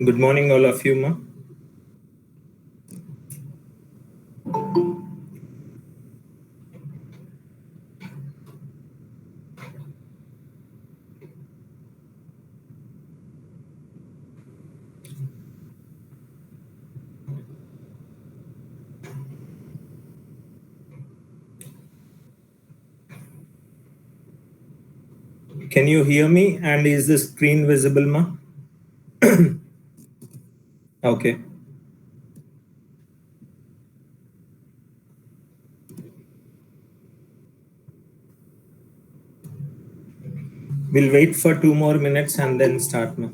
Good morning, all of you, ma. Can you hear me? And is the screen visible, ma? Okay. We'll wait for 2 more minutes and then start, ma.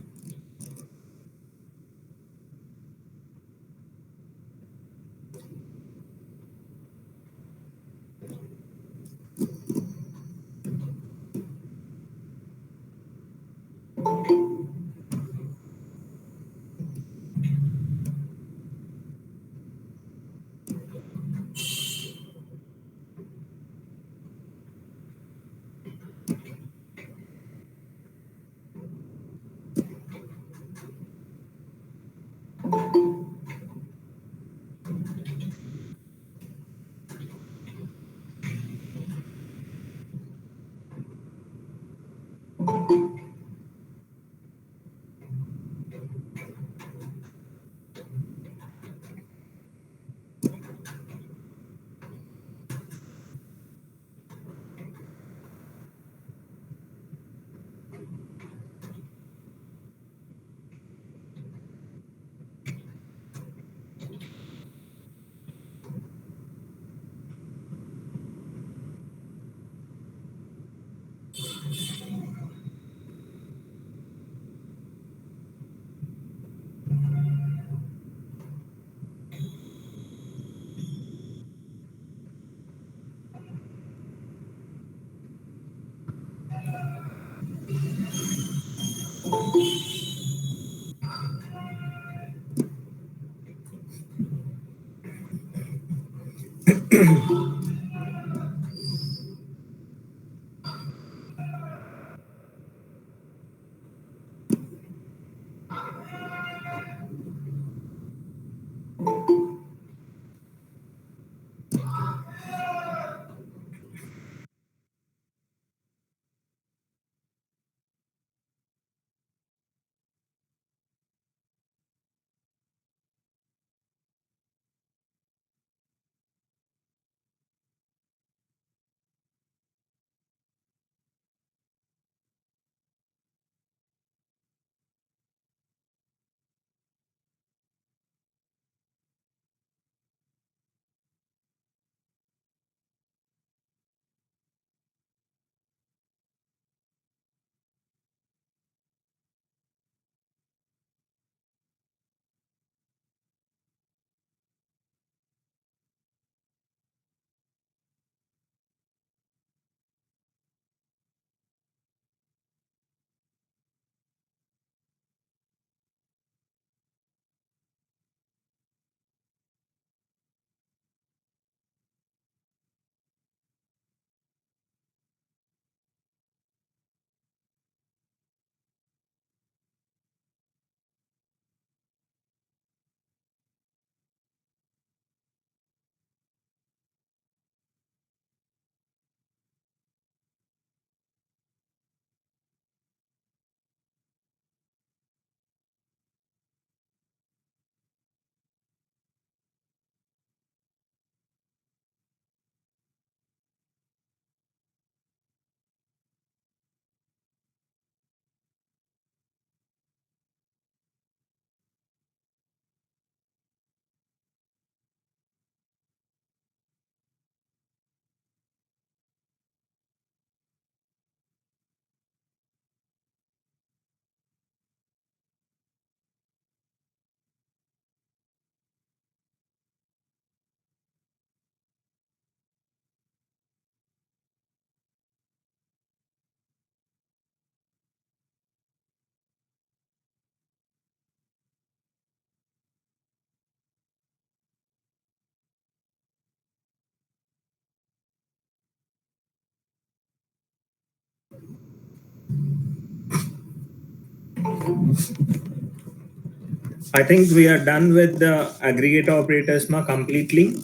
I think we are done with the aggregate operators completely,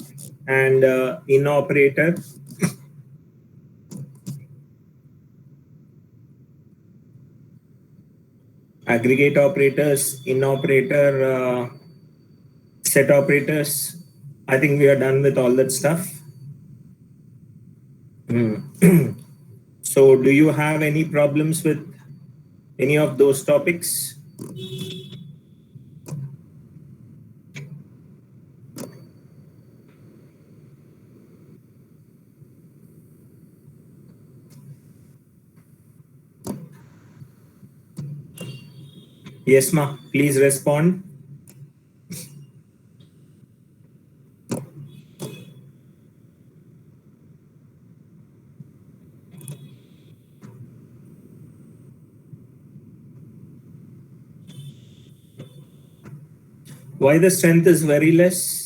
and in operator. Aggregate operators, in operator, set operators. I think we are done with all that stuff. So do you have any problems with any of those topics? Yes, ma. Please respond. Why the strength is very less?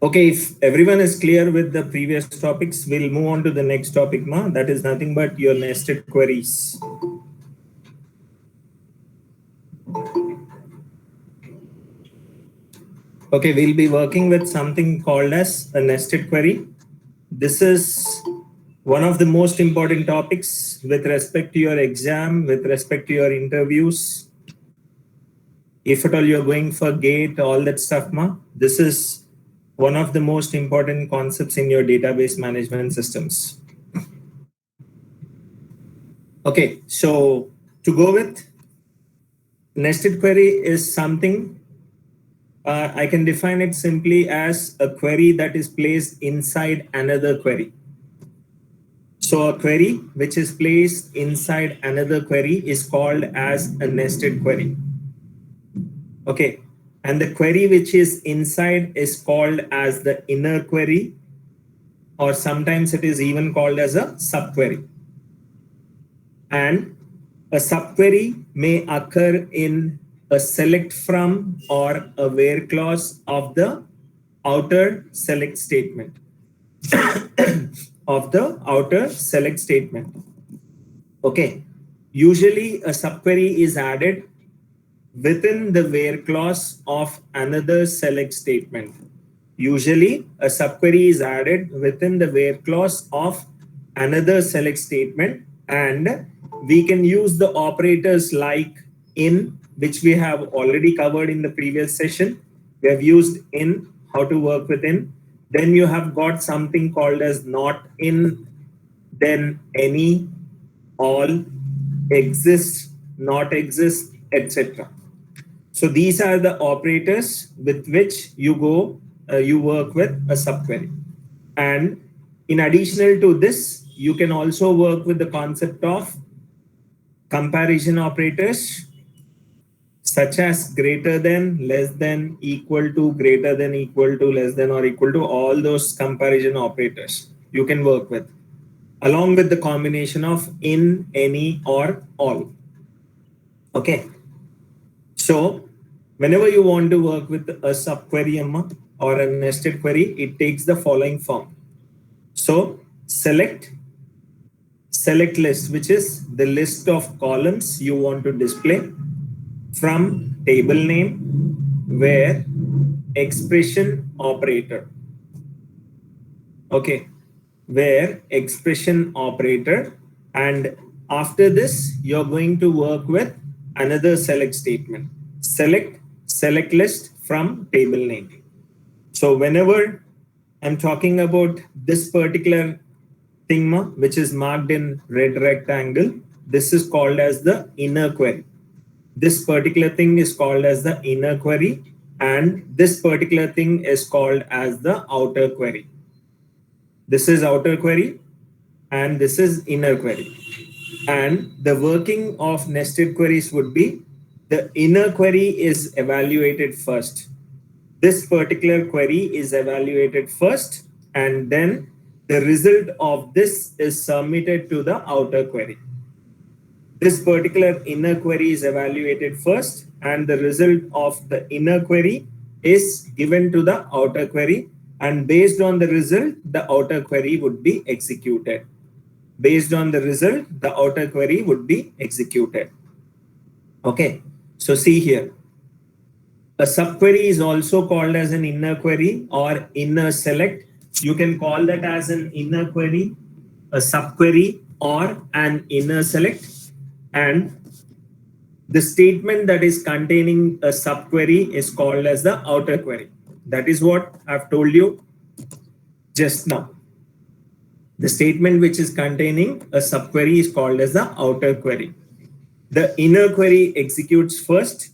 Okay, if everyone is clear with the previous topics, we'll move on to the next topic, ma. That is nothing but your nested queries. Okay, we'll be working with something called as a nested query. This is one of the most important topics with respect to your exam, with respect to your interviews. If at all you're going for GATE, all that stuff, ma, this is one of the most important concepts in your database management systems. Okay, so to go with, nested query is something, I can define it simply as a query that is placed inside another query. So a query which is placed inside another query is called as a nested query. Okay, and the query which is inside is called as the inner query, or sometimes it is even called as a subquery. And a subquery may occur in a select from or a where clause of the outer select statement. Of the outer select statement. Okay, usually a subquery is added within the where clause of another select statement. Usually a subquery is added within the where clause of another select statement, and we can use the operators like in, which we have already covered in the previous session. We have used in, how to work with in. Then you have got something called as not in, then any, all, exist, not exist, etc. So these are the operators with which you work with a subquery. And in additional to this, you can also work with the concept of comparison operators, such as greater than, less than, equal to, greater than, equal to, less than, or equal to. All those comparison operators you can work with, along with the combination of in, any, or all. Okay. So whenever you want to work with a subquery or a nested query, it takes the following form. So select list, which is the list of columns you want to display, from table name, where expression operator. Okay, where expression operator, and after this you're going to work with another select statement. Select list from table name. So whenever I'm talking about this particular thing, which is marked in red rectangle, this is called as the inner query. This particular thing is called as the inner query, and this particular thing is called as the outer query. This is outer query and this is inner query. And the working of nested queries would be the inner query is evaluated first. This particular query is evaluated first, and then the result of this is submitted to the outer query. This particular inner query is evaluated first, and the result of the inner query is given to the outer query, and based on the result, the outer query would be executed. Based on the result, the outer query would be executed. Okay, so see here. A subquery is also called as an inner query or inner select. You can call that as an inner query, a subquery, or an inner select. And the statement that is containing a subquery is called as the outer query. That is what I've told you just now. The statement which is containing a subquery is called as the outer query. The inner query executes first.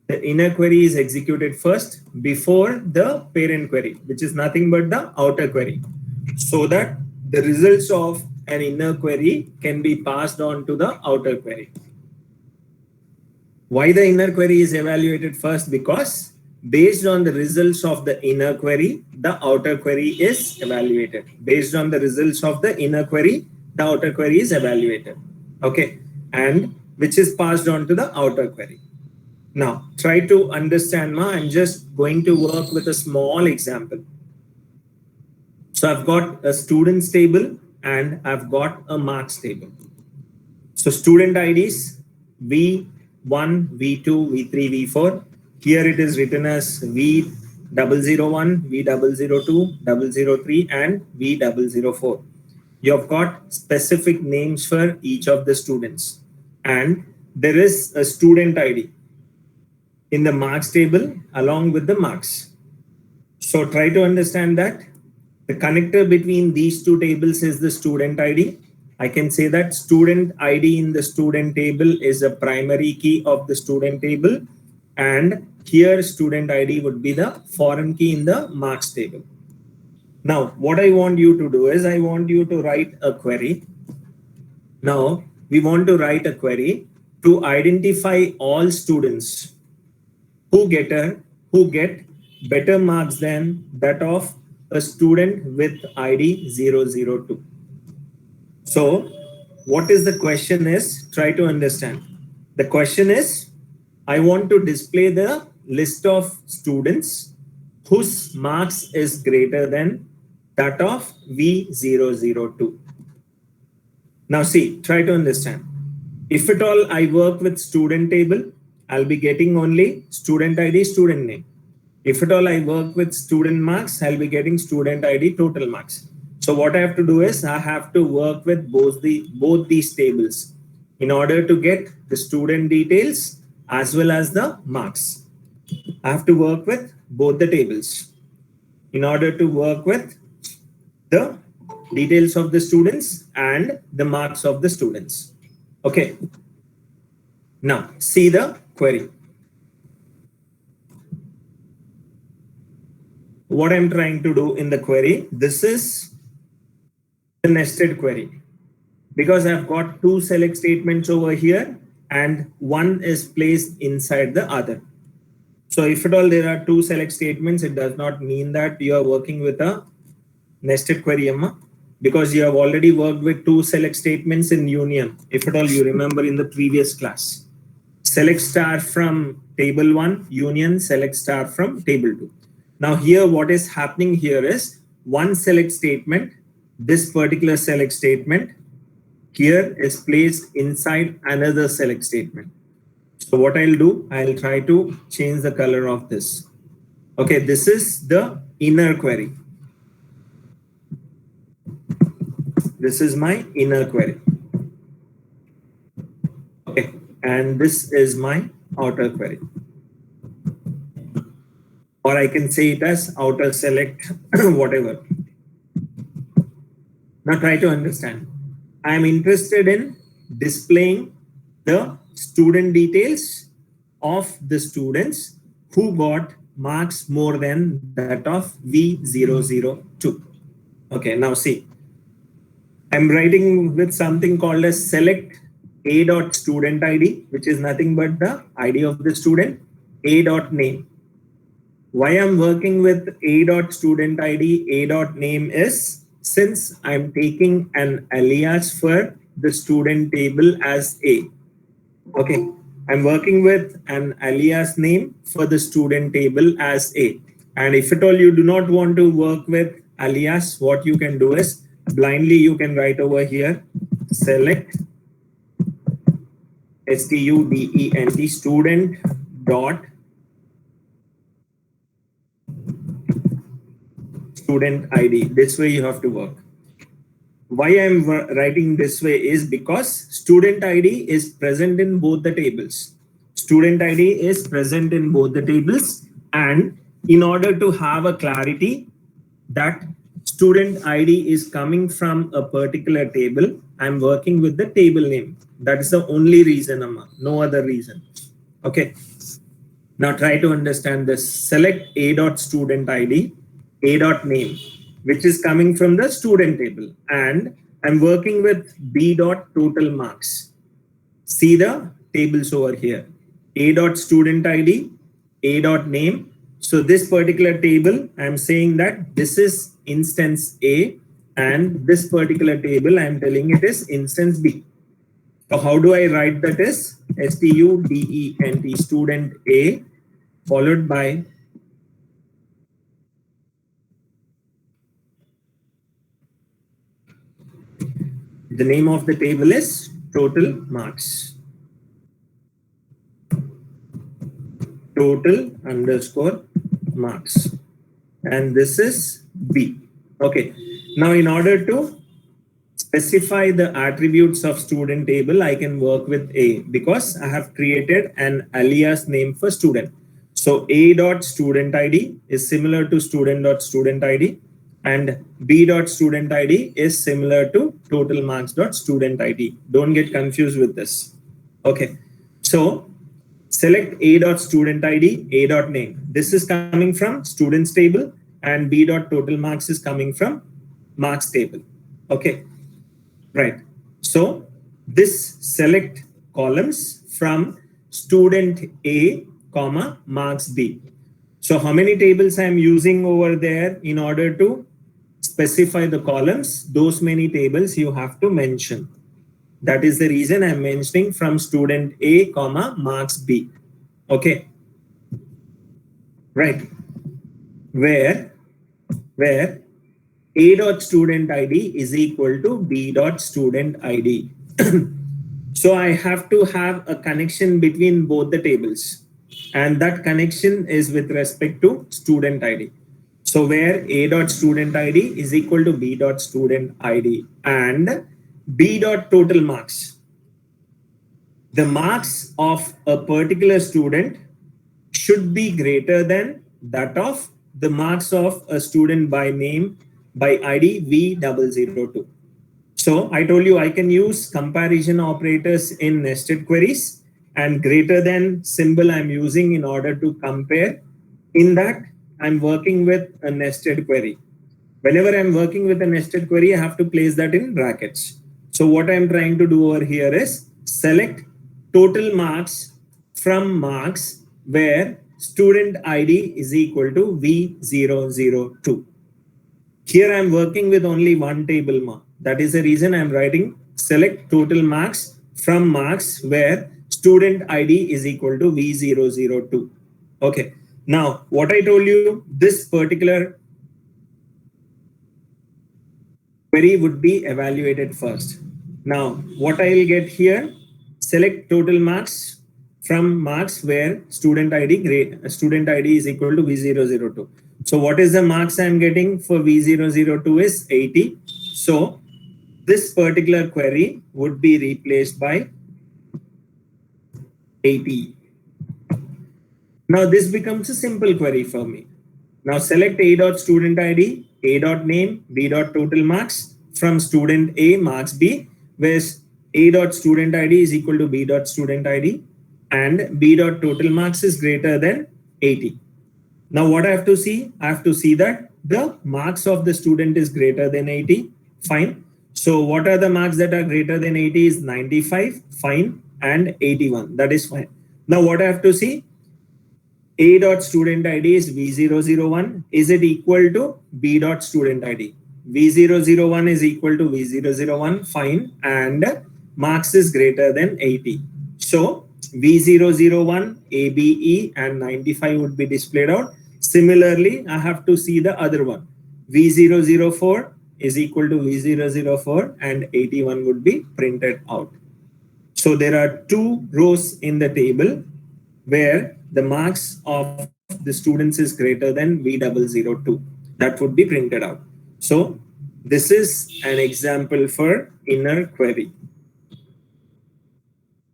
The inner query is executed first before the parent query, which is nothing but the outer query, so that the results of an inner query can be passed on to the outer query. Why the inner query is evaluated first? Because based on the results of the inner query, the outer query is evaluated. Based on the results of the inner query, the outer query is evaluated. Okay, and which is passed on to the outer query. Now, try to understand. I'm just going to work with a small example. So I've got a students table and I've got a marks table. So student IDs V1, V2, V3, V4. Here it is written as V001, V002, 003, and V004. You have got specific names for each of the students. And there is a student ID in the marks table along with the marks. So try to understand that the connector between these two tables is the student ID. I can say that student ID in the student table is a primary key of the student table, and here student ID would be the foreign key in the marks table. Now, what I want you to do is I want you to write a query. Now, we want to write a query to identify all students who get better marks than that of a student with ID 002. So what is the question is, try to understand. The question is, I want to display the list of students whose marks is greater than that of V002. Now see, try to understand. If at all I work with student table, I'll be getting only student ID, student name. If at all I work with student marks, I'll be getting student ID, total marks. So what I have to do is I have to work with both these tables in order to get the student details as well as the marks. I have to work with both the tables in order to work with the details of the students and the marks of the students. Okay. Now see the query. What I'm trying to do in the query, this is the nested query, because I've got two select statements over here and one is placed inside the other. So if at all there are two select statements, it does not mean that you are working with a nested query, because you have already worked with two select statements in union. If at all you remember in the previous class, select star from table 1, union select star from table 2. Now here what is happening here is one select statement, this particular select statement here is placed inside another select statement. So what I'll do, I'll try to change the color of this. Okay, this is the inner query. This is my inner query. Okay, and this is my outer query. or I can say it as outer select, whatever. Now try to understand. I am interested in displaying the student details of the students who got marks more than that of V002. Okay, now see. I'm writing with something called as select a dot student ID, which is nothing but the ID of the student, a dot name. Why I'm working with a dot student ID, a dot name is since I'm taking an alias for the student table as a. Okay, I'm working with an alias name for the student table as a. And if at all you do not want to work with alias, what you can do is blindly you can write over here select student student dot student ID. This way you have to work. Why I'm writing this way is because student ID is present in both the tables. Student ID is present in both the tables, and in order to have a clarity that student ID is coming from a particular table, I'm working with the table name. That is the only reason, Amma, no other reason. Okay. Now try to understand this. Select a dot student ID, a dot name, which is coming from the student table, and I'm working with b dot total marks. See the tables over here. A dot student ID, a dot name. So this particular table, I'm saying that this is instance A, and this particular table, I'm telling it is instance B. So how do I write that is student student A followed by the name of the table is total marks. Total underscore marks. And this is B. Okay. Now in order to specify the attributes of student table, I can work with A because I have created an alias name for student. So A dot student ID is similar to student dot student ID, and B dot student ID is similar to total marks dot student ID. Don't get confused with this. Okay. So select A dot student ID, A dot name. This is coming from students table, and B dot total marks is coming from marks table. Okay. Right. So this select columns from student A, comma, marks B. So how many tables I'm using over there in order to specify the columns? Those many tables you have to mention. That is the reason I'm mentioning from student A, comma, marks B. Okay. Right. Where A dot student ID is equal to B dot student ID. So I have to have a connection between both the tables, and that connection is with respect to student ID. So where A dot student ID is equal to B dot student ID and B dot total marks. The marks of a particular student should be greater than that of the marks of a student by name by ID V002. So I told you I can use comparison operators in nested queries, and greater than symbol I'm using in order to compare. In that, I'm working with a nested query. Whenever I'm working with a nested query, I have to place that in brackets. So what I'm trying to do over here is select total marks from marks where student ID is equal to V002. Here I'm working with only one table mark. That is the reason I'm writing select total marks from marks where student ID is equal to V002. Okay. Now, what I told you, this particular query would be evaluated first. Now, what I'll get here, select total marks from marks where student ID is equal to V002. So what is the marks I'm getting for V002 is 80. So this particular query would be replaced by 80. Now this becomes a simple query for me. Now select A dot student ID, A dot name, B dot total marks from student A marks B, where A dot student ID is equal to B dot student ID and B dot total marks is greater than 80. Now what I have to see? I have to see that the marks of the student is greater than 80. Fine. So what are the marks that are greater than 80 is 95, fine, and 81. That is fine. Now what I have to see? A dot student ID is V001. Is it equal to B dot student ID? V001 is equal to V001, fine, and marks is greater than 80. So V001, ABE, and 95 would be displayed out. Similarly, I have to see the other one. V004 is equal to V004 and 81 would be printed out. So there are two rows in the table where the marks of the students is greater than V002. That would be printed out. So this is an example for inner query.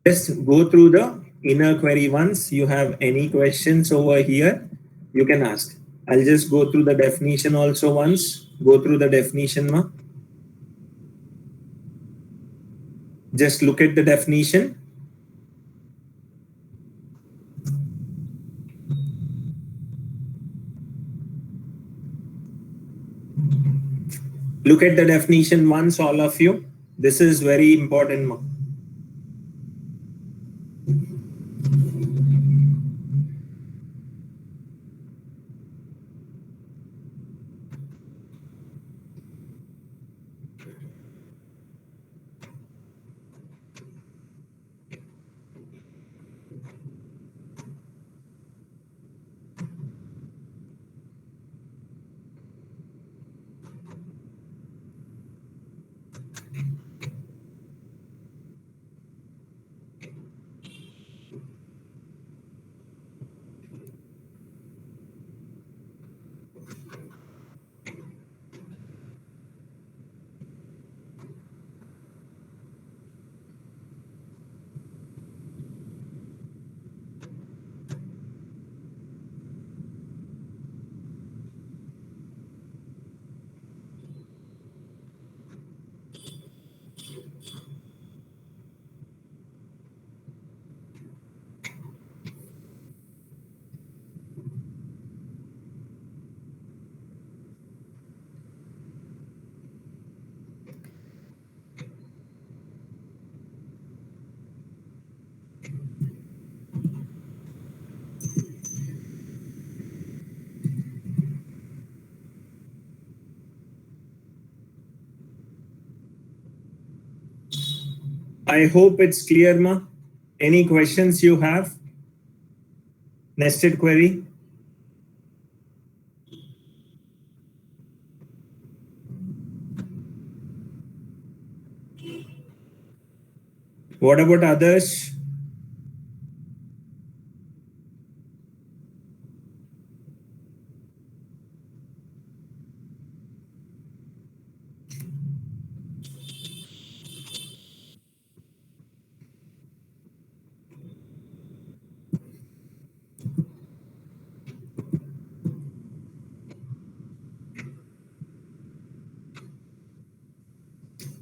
Just go through the inner query once. You have any questions over here, you can ask. I'll just go through the definition also once. Go through the definition. Ma. Just look at the definition. Look at the definition once, all of you. This is very important. Ma. I hope it's clear, Ma. Any questions you have? Nested query? What about others?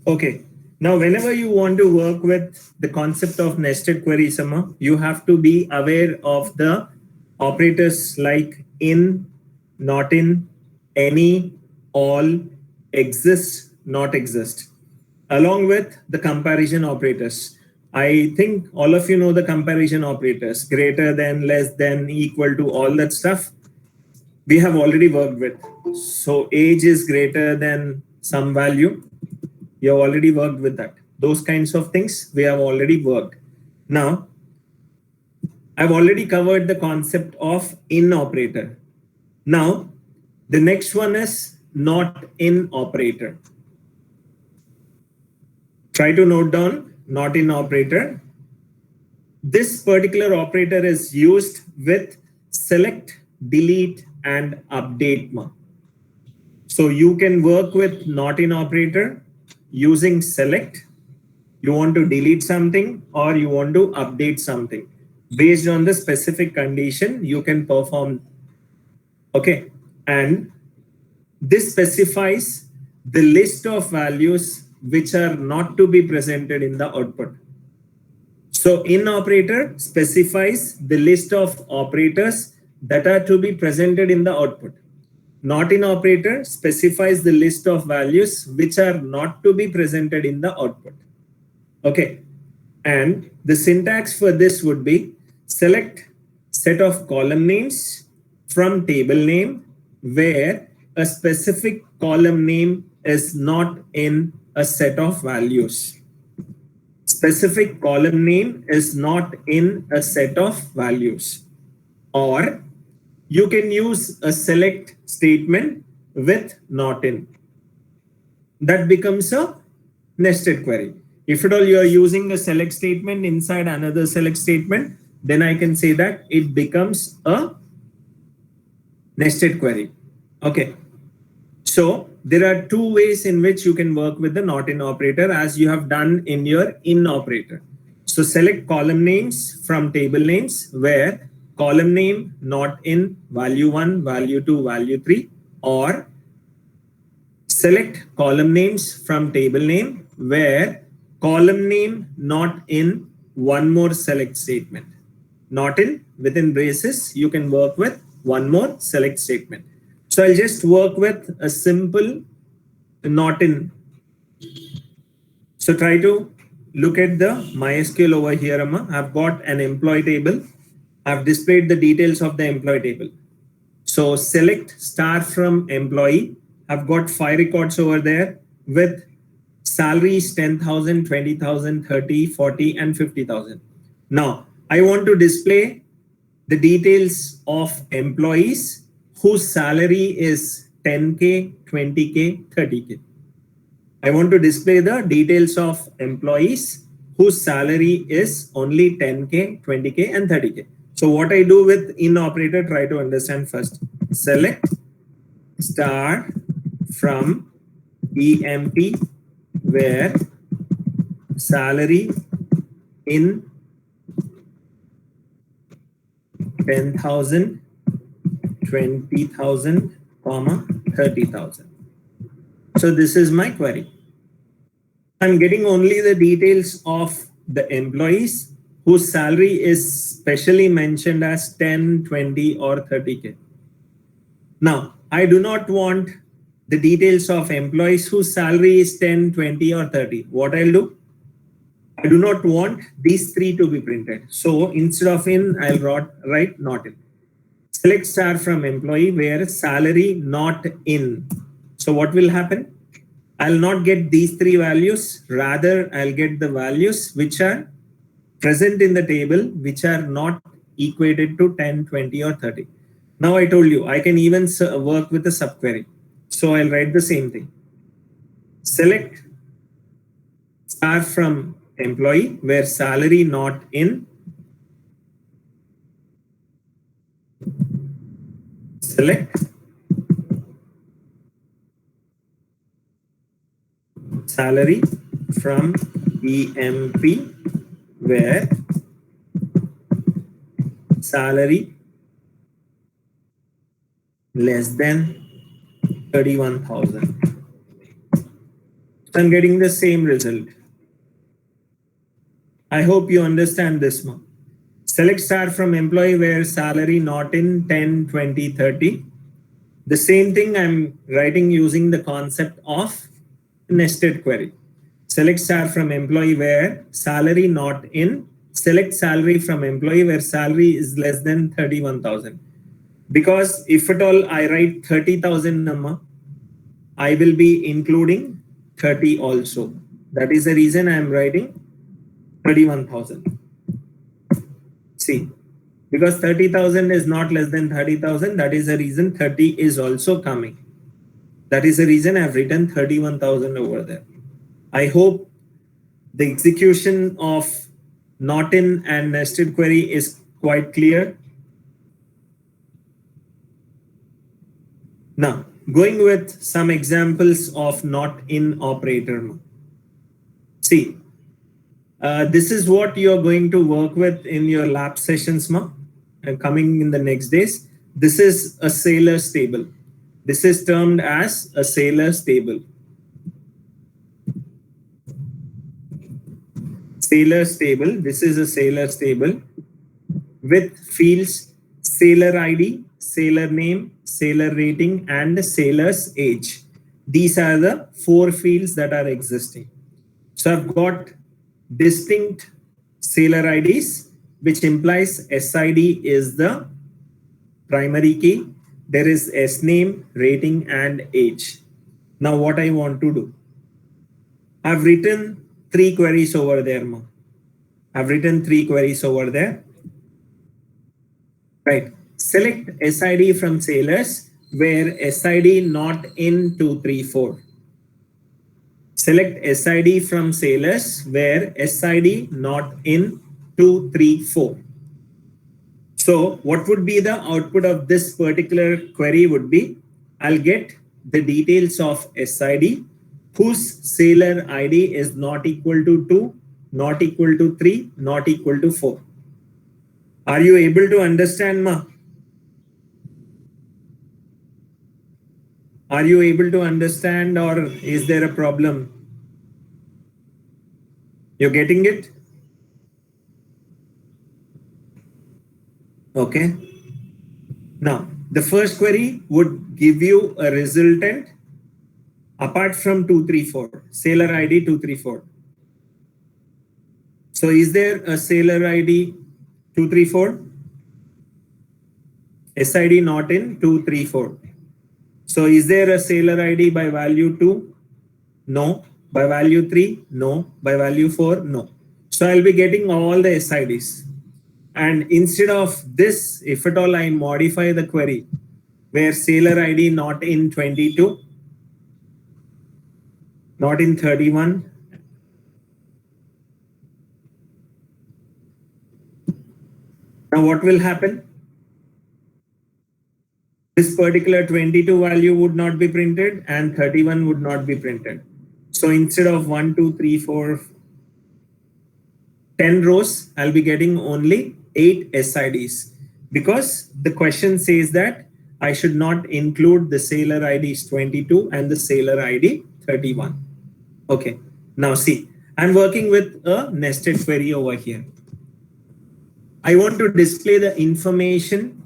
Okay. Now, whenever you want to work with the concept of nested query, Sama, you have to be aware of the operators like in, not in, any, all, exist, not exist, along with the comparison operators. I think all of you know the comparison operators, greater than, less than, equal to, all that stuff we have already worked with. So age is greater than some value. You have already worked with that. Those kinds of things we have already worked. Now, I've already covered the concept of in operator. Now, the next one is not in operator. Try to note down not in operator. This particular operator is used with select, delete, and update. So you can work with not in operator using select. You want to delete something or you want to update something. Based on the specific condition, you can perform. Okay. and this specifies the list of values which are not to be presented in the output. So in operator specifies the list of operators that are to be presented in the output. Not in operator specifies the list of values which are not to be presented in the output. Okay. And the syntax for this would be select set of column names from table name where a specific column name is not in a set of values. Specific column name is not in a set of values. Or you can use a select statement with not in. That becomes a nested query. If at all you are using a select statement inside another select statement, then I can say that it becomes a nested query. Okay. So there are two ways in which you can work with the not in operator as you have done in your in operator. So select column names from table names where column name not in value 1, value 2, value 3, or select column names from table name where column name not in one more select statement. Not in within braces, you can work with one more select statement. So I'll just work with a simple not in. So try to look at the MySQL over here. I've got an employee table. I've displayed the details of the employee table. So select star from employee. I've got 5 records over there with salaries 10,000, 20,000, 30, 40, and 50,000. Now I want to display the details of employees whose salary is 10K, 20K, 30K. I want to display the details of employees whose salary is only 10K, 20K, and 30K. So what I do with in operator, try to understand first. Select star from EMP where salary in 10,000, 20,000, 30,000. So this is my query. I'm getting only the details of the employees whose salary is specially mentioned as 10, 20, or 30K. Now, I do not want the details of employees whose salary is 10, 20, or 30. What I'll do? I do not want these three to be printed. So instead of in, I'll write not in. Select star from employee where salary not in. So what will happen? I'll not get these three values. Rather, I'll get the values which are present in the table, which are not equated to 10, 20, or 30. Now I told you, I can even work with a subquery. So I'll write the same thing. Select star from employee where salary not in. Select salary from EMP where salary less than 31,000. So I'm getting the same result. I hope you understand this one. Select star from employee where salary not in 10, 20, 30. The same thing I'm writing using the concept of nested query. Select star from employee where salary not in. Select salary from employee where salary is less than 31,000. Because if at all I write 30,000 number, I will be including 30 also. That is the reason I am writing 31,000. See, because 30,000 is not less than 30,000, that is the reason 30 is also coming. That is the reason I've written 31,000 over there. I hope the execution of not in and nested query is quite clear. Now, going with some examples of not in operator. See, this is what you're going to work with in your lab sessions coming in the next days. This is a sailors table. This is termed as a Saylor's table. Saylor's table. This is a Saylor's table with fields sailor ID, sailor name, sailor rating, and sailor's age. These are the 4 fields that are existing. So I've got distinct sailor IDs, which implies SID is the primary key. There is S name, rating, and age. Now what I want to do, I've written 3 queries over there. I've written 3 queries over there. Right. Select SID from sailors where SID not in 234. Select SID from sailors where SID not in 234. So what would be the output of this particular query would be, I'll get the details of SID whose sailor ID is not equal to 2, not equal to 3, not equal to 4. Are you able to understand, ma? Are you able to understand, or is there a problem? You're getting it? Okay. Now, the first query would give you a resultant apart from 234, sailor ID 234. So is there a sailor ID 234? SID not in 234. So is there a sailor ID by value 2? No. By value 3? No. By value 4? No. So I'll be getting all the SIDs. And instead of this, if at all I modify the query where sailor ID not in 22, not in 31, now what will happen? This particular 22 value would not be printed and 31 would not be printed. So instead of 1, 2, 3, 4, 10 rows, I'll be getting only 8 SIDs because the question says that I should not include the sailor IDs 22 and the sailor ID 31. Okay, now see, I'm working with a nested query over here. I want to display the information.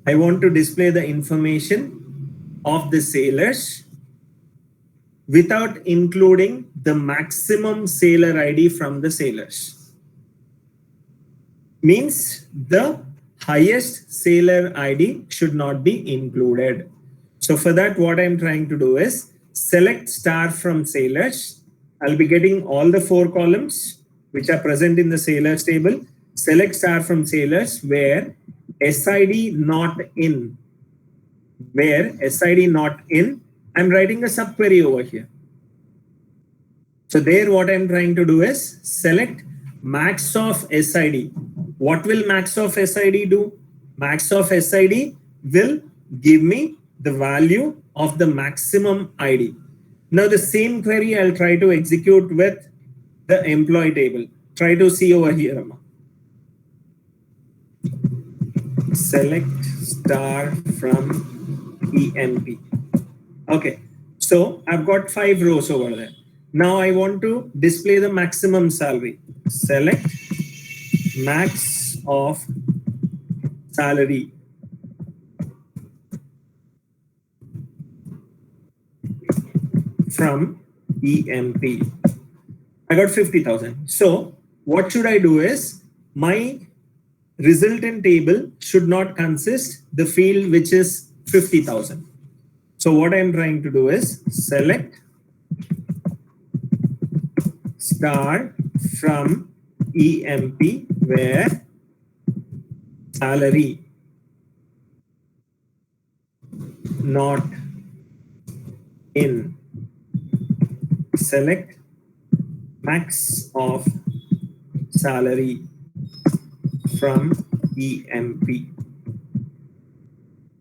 I want to display the information of the sailors without including the maximum sailor ID from the sailors. Means the highest sailor ID should not be included. So for that, what I'm trying to do is select star from sailors. I'll be getting all the 4 columns which are present in the sailors table. Select star from sailors where SID not in. Where SID not in, I'm writing a subquery over here. So there what I'm trying to do is select max of SID. What will max of SID do? Max of SID will give me the value of the maximum ID. Now the same query I'll try to execute with the employee table. Try to see over here, Amma. Select star from EMP. Okay, so I've got 5 rows over there. Now I want to display the maximum salary. Select max of salary. From EMP. I got 50,000. So what should I do is my resultant table should not consist the field which is 50,000. So what I'm trying to do is select star from EMP where salary not in. Select max of salary from EMP.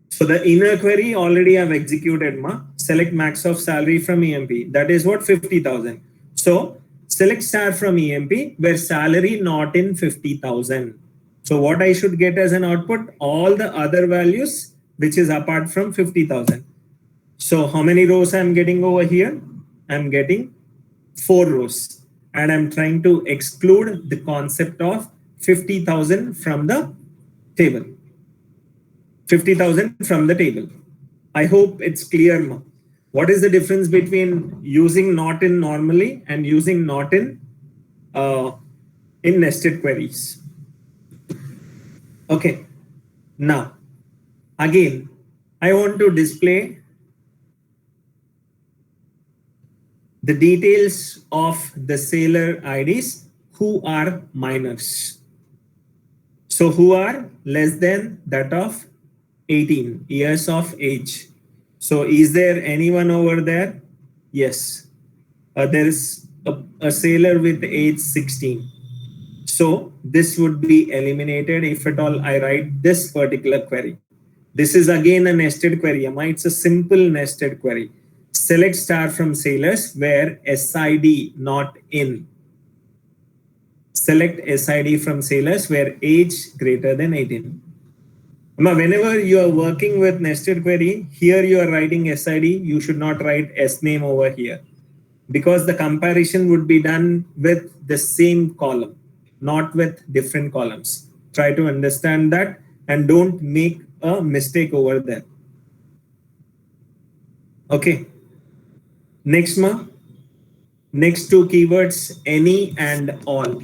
So the inner query already I've executed, ma. Select max of salary from EMP. That is what 50,000. So select star from EMP where salary not in 50,000. So what I should get as an output? All the other values, which is apart from 50,000. So how many rows I'm getting over here? I'm getting 4 rows. And I'm trying to exclude the concept of 50,000 from the table. 50,000 from the table. I hope it's clear now. What is the difference between using not in normally and using not in nested queries? Okay. Now, again, I want to display the details of the sailor IDs who are minors. So who are less than that of 18 years of age. So is there anyone over there? Yes. There is a sailor with age 16. So this would be eliminated if at all I write this particular query. This is again a nested query. It's a simple nested query. Select star from sailors where SID not in. Select SID from sailors where age greater than 18. Whenever you are working with nested query, here you are writing SID, you should not write SNAME over here, because the comparison would be done with the same column, not with different columns. Try to understand that and don't make a mistake over there. Okay. Next two keywords, any and all.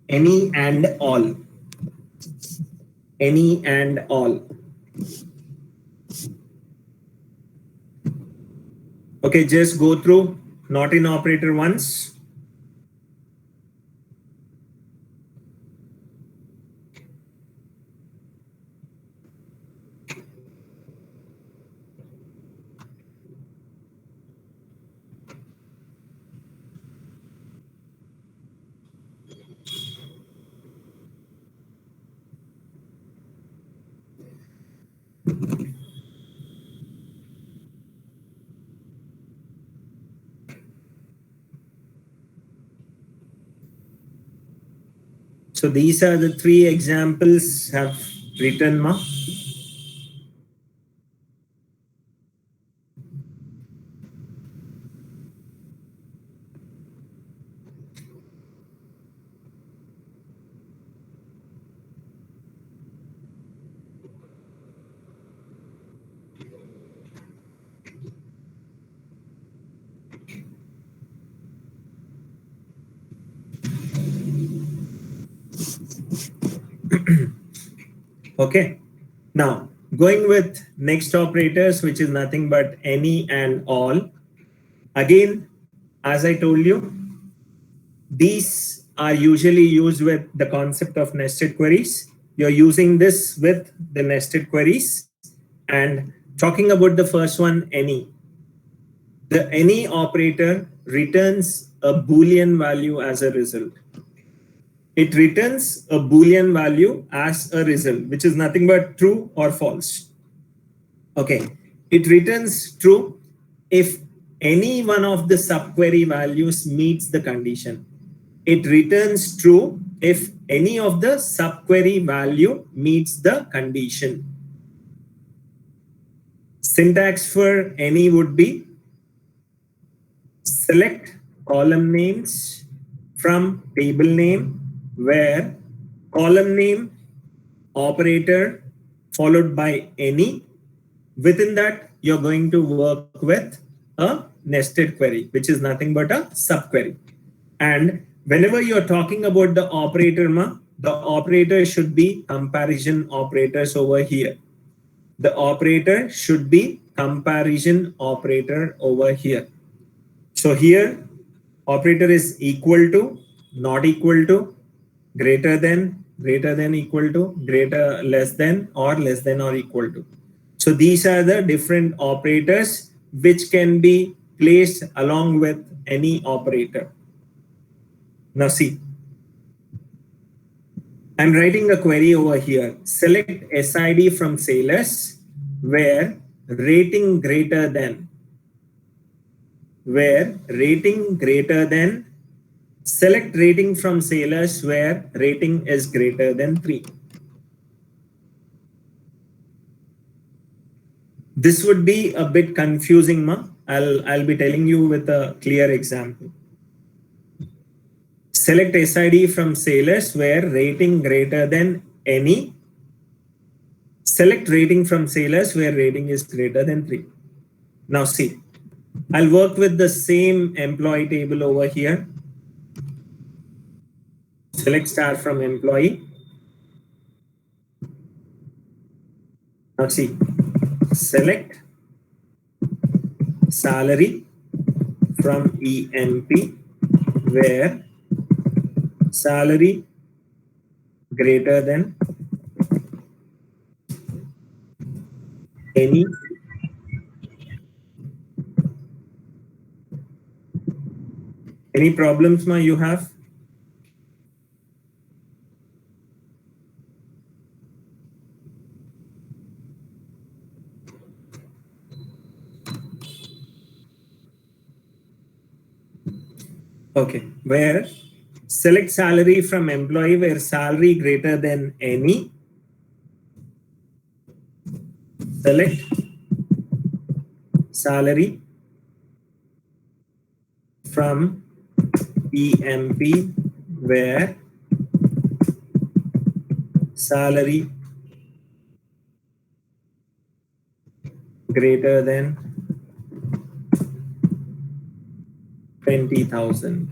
Any and all. Any and all. Okay, just go through not in operator once. So these are the 3 examples I've written. Okay. Now, going with next operators, which is nothing but any and all. Again, as I told you, these are usually used with the concept of nested queries. You're using this with the nested queries. And talking about the first one, any. The any operator returns a Boolean value as a result. It returns a Boolean value as a result, which is nothing but true or false. Okay, it returns true if any one of the subquery values meets the condition. It returns true if any of the subquery value meets the condition. Syntax for any would be select column names from table name, where column name operator followed by any. Within that, you're going to work with a nested query, which is nothing but a subquery. And whenever you're talking about the operator, the operator should be comparison operators over here. The operator should be comparison operator over here. So here, operator is equal to, not equal to, greater than, equal to, greater, less than or equal to. So these are the different operators which can be placed along with any operator. Now see, I'm writing a query over here. Select SID from sailors where rating greater than, Select rating from sailors where rating is greater than 3. This would be a bit confusing, ma. I'll be telling you with a clear example. Select SID from sailors where rating greater than any. Select rating from sailors where rating is greater than 3. Now see, I'll work with the same employee table over here. Select star from employee. Now see, select salary from EMP where salary greater than any. Any problems, ma, you have? Okay, where select salary from employee where salary greater than any. Select salary from EMP where salary greater than 20,000.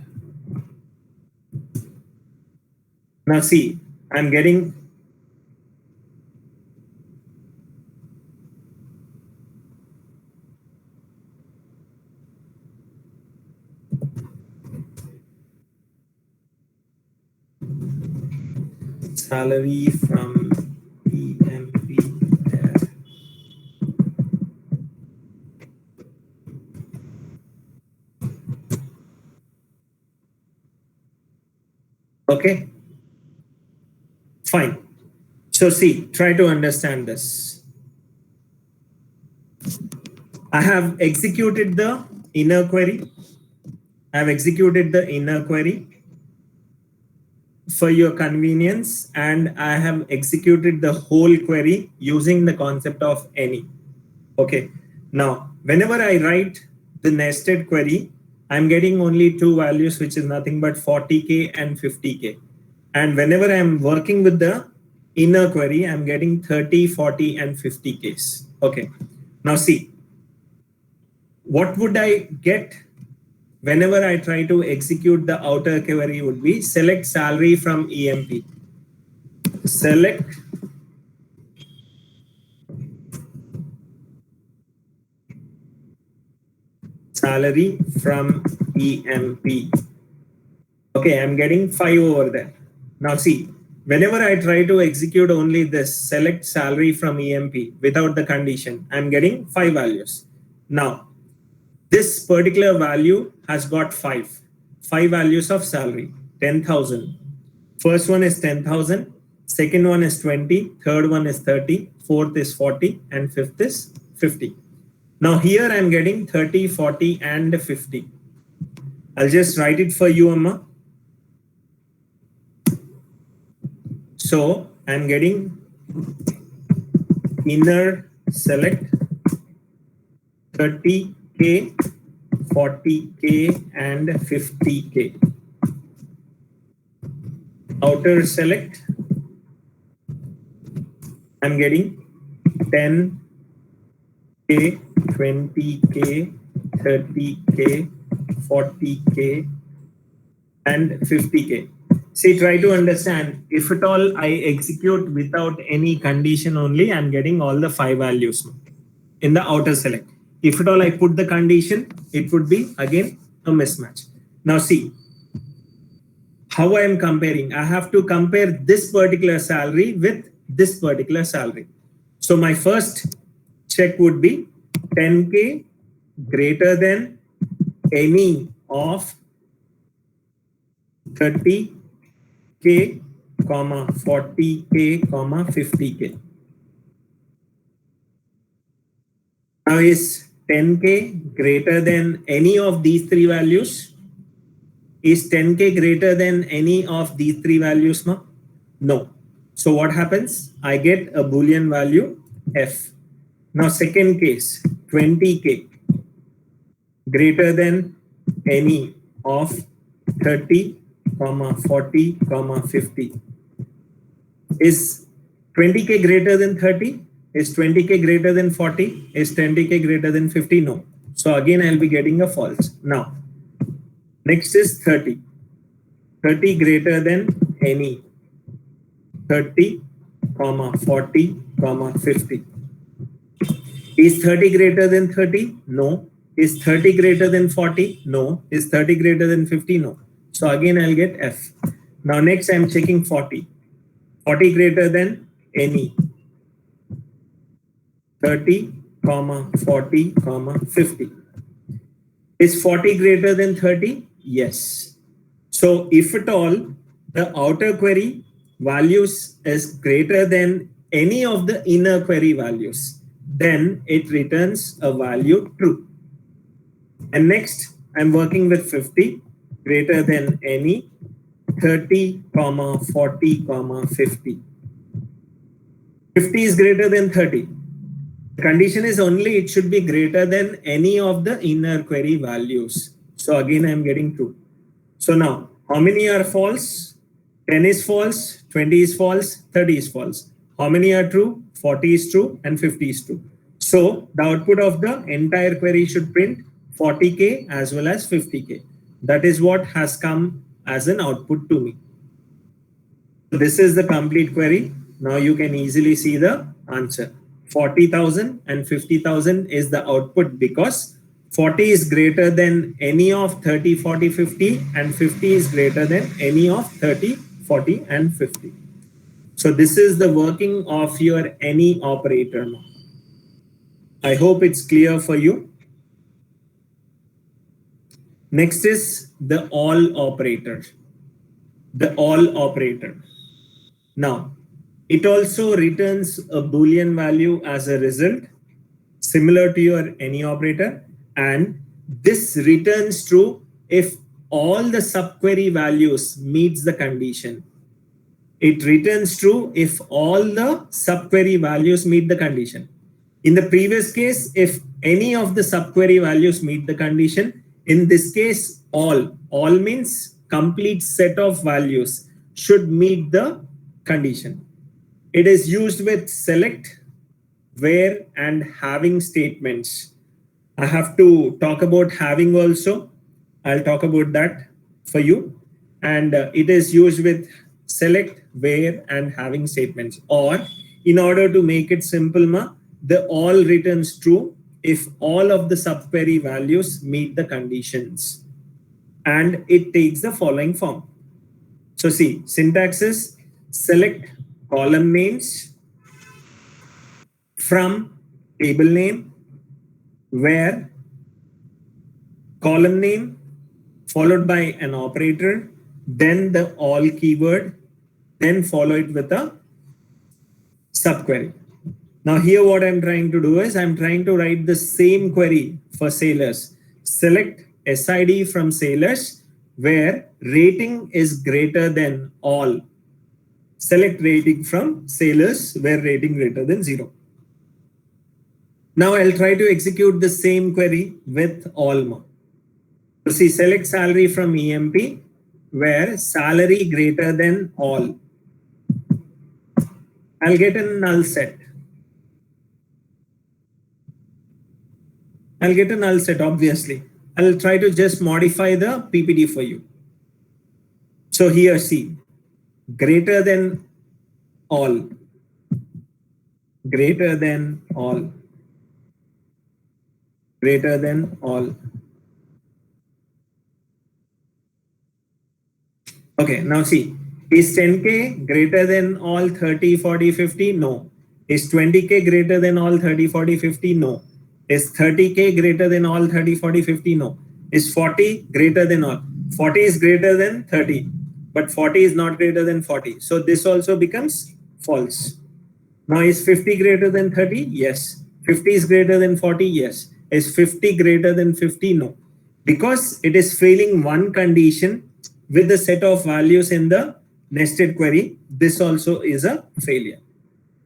Now see, I'm getting salary from EMP there. Okay, fine. So see, try to understand this. I have executed the inner query. I have executed the inner query for your convenience, and I have executed the whole query using the concept of any. Okay, now whenever I write the nested query, I'm getting only two values, which is nothing but 40K and 50K. And whenever I'm working with the inner query, I'm getting 30, 40, and 50Ks. Okay, now see, what would I get whenever I try to execute the outer query would be select salary from EMP. Select salary from EMP. Okay, I'm getting 5 over there. Now see, whenever I try to execute only this select salary from EMP without the condition, I'm getting 5 values. Now, this particular value has got 5 values of salary, 10,000. First one is 10,000, second one is 20, third one is 30, fourth is 40, and fifth is 50. Now here I'm getting 30, 40, and 50. I'll just write it for you, Amma. So I'm getting inner select 30K, 40K, and 50K. Outer select, I'm getting 10K, 20K, 30K, 40K, and 50K. See, try to understand, if at all I execute without any condition only, I'm getting all the 5 values in the outer select. If at all I put the condition, it would be again a mismatch. Now see, how I am comparing. I have to compare this particular salary with this particular salary. So my first check would be 10K greater than any of 30K, 40K, 50K. Now is 10K greater than any of these 3 values? Is 10K greater than any of these three values, ma? No. So what happens? I get a Boolean value F. Now second case, 20K greater than any of 30, 40, 50. Is 20K greater than 30? Is 20K greater than 40? Is 20K greater than 50? No. So again, I'll be getting a false. Now, next is 30. 30 greater than any. 30, 40, 50. Is 30 greater than 30? No. Is 30 greater than 40? No. Is 30 greater than 50? No. So again, I'll get F. Now next, I'm checking 40. 40 greater than any. 30, 40, 50. Is 40 greater than 30? Yes. So if at all the outer query values is greater than any of the inner query values, then it returns a value true. And next, I'm working with 50 greater than any, 30, 40, 50. 50 is greater than 30. The condition is only it should be greater than any of the inner query values. So again, I'm getting true. So now, how many are false? 10 is false, 20 is false, 30 is false. How many are true? 40 is true and 50 is true. So the output of the entire query should print 40K as well as 50K. That is what has come as an output to me. This is the complete query. Now you can easily see the answer. 40,000 and 50,000 is the output because 40 is greater than any of 30, 40, 50 and 50 is greater than any of 30, 40 and 50. So this is the working of your any operator. I hope it's clear for you. Next is the all operator. The all operator. Now, it also returns a Boolean value as a result, similar to your any operator. And this returns true if all the subquery values meets the condition. It returns true if all the subquery values meet the condition. In the previous case, if any of the subquery values meet the condition, in this case, all means complete set of values should meet the condition. It is used with select, where and having statements. I have to talk about having also. I'll talk about that for you. And it is used with select, where and having statements. Or in order to make it simple, the all returns true if all of the subquery values meet the conditions. And it takes the following form. So see, syntax is select column names from table name, where column name followed by an operator, then the all keyword, then follow it with a subquery. Now here what I'm trying to do is I'm trying to write the same query for sailors. Select SID from sailors where rating is greater than all. Select rating from sailors where rating greater than 0. Now I'll try to execute the same query with all. So see, select salary from EMP where salary greater than all. I'll get a null set. I'll get a null set, obviously. I'll try to just modify the PPT for you. So here, see, greater than all, greater than all, greater than all. Okay, now see, is 10K greater than all 30, 40, 50? No. Is 20K greater than all 30, 40, 50? No. Is 30K greater than all 30, 40, 50? No. Is 40 greater than all? 40 is greater than 30, but 40 is not greater than 40. So this also becomes false. Now is 50 greater than 30? Yes. 50 is greater than 40? Yes. Is 50 greater than 50? No. Because it is failing one condition, with the set of values in the nested query, this also is a failure.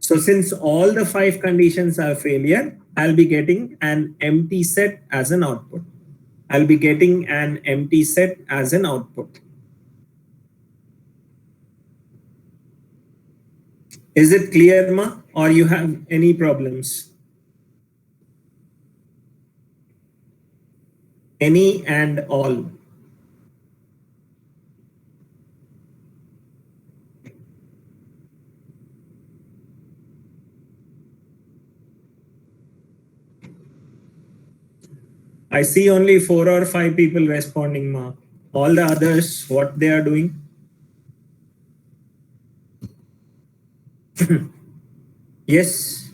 So since all the 5 conditions are failure, I'll be getting an empty set as an output. I'll be getting an empty set as an output. Is it clear, Ma? Or you have any problems? Any and all. I see only 4 or 5 people responding, Ma. All the others, what they are doing? Yes.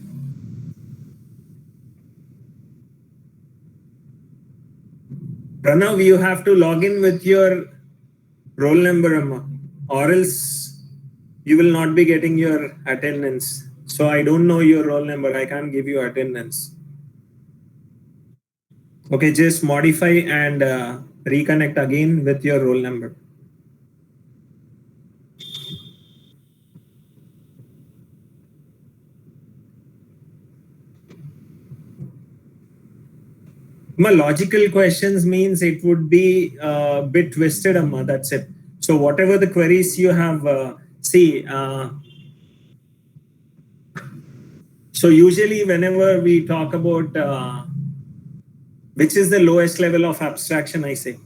Pranav, you have to log in with your roll number, Amma, or else you will not be getting your attendance. So I don't know your roll number. I can't give you attendance. Okay, just modify and reconnect again with your roll number. My logical questions means it would be a bit twisted, Amma. That's it. So whatever the queries you have, so usually whenever we talk about which is the lowest level of abstraction, I say,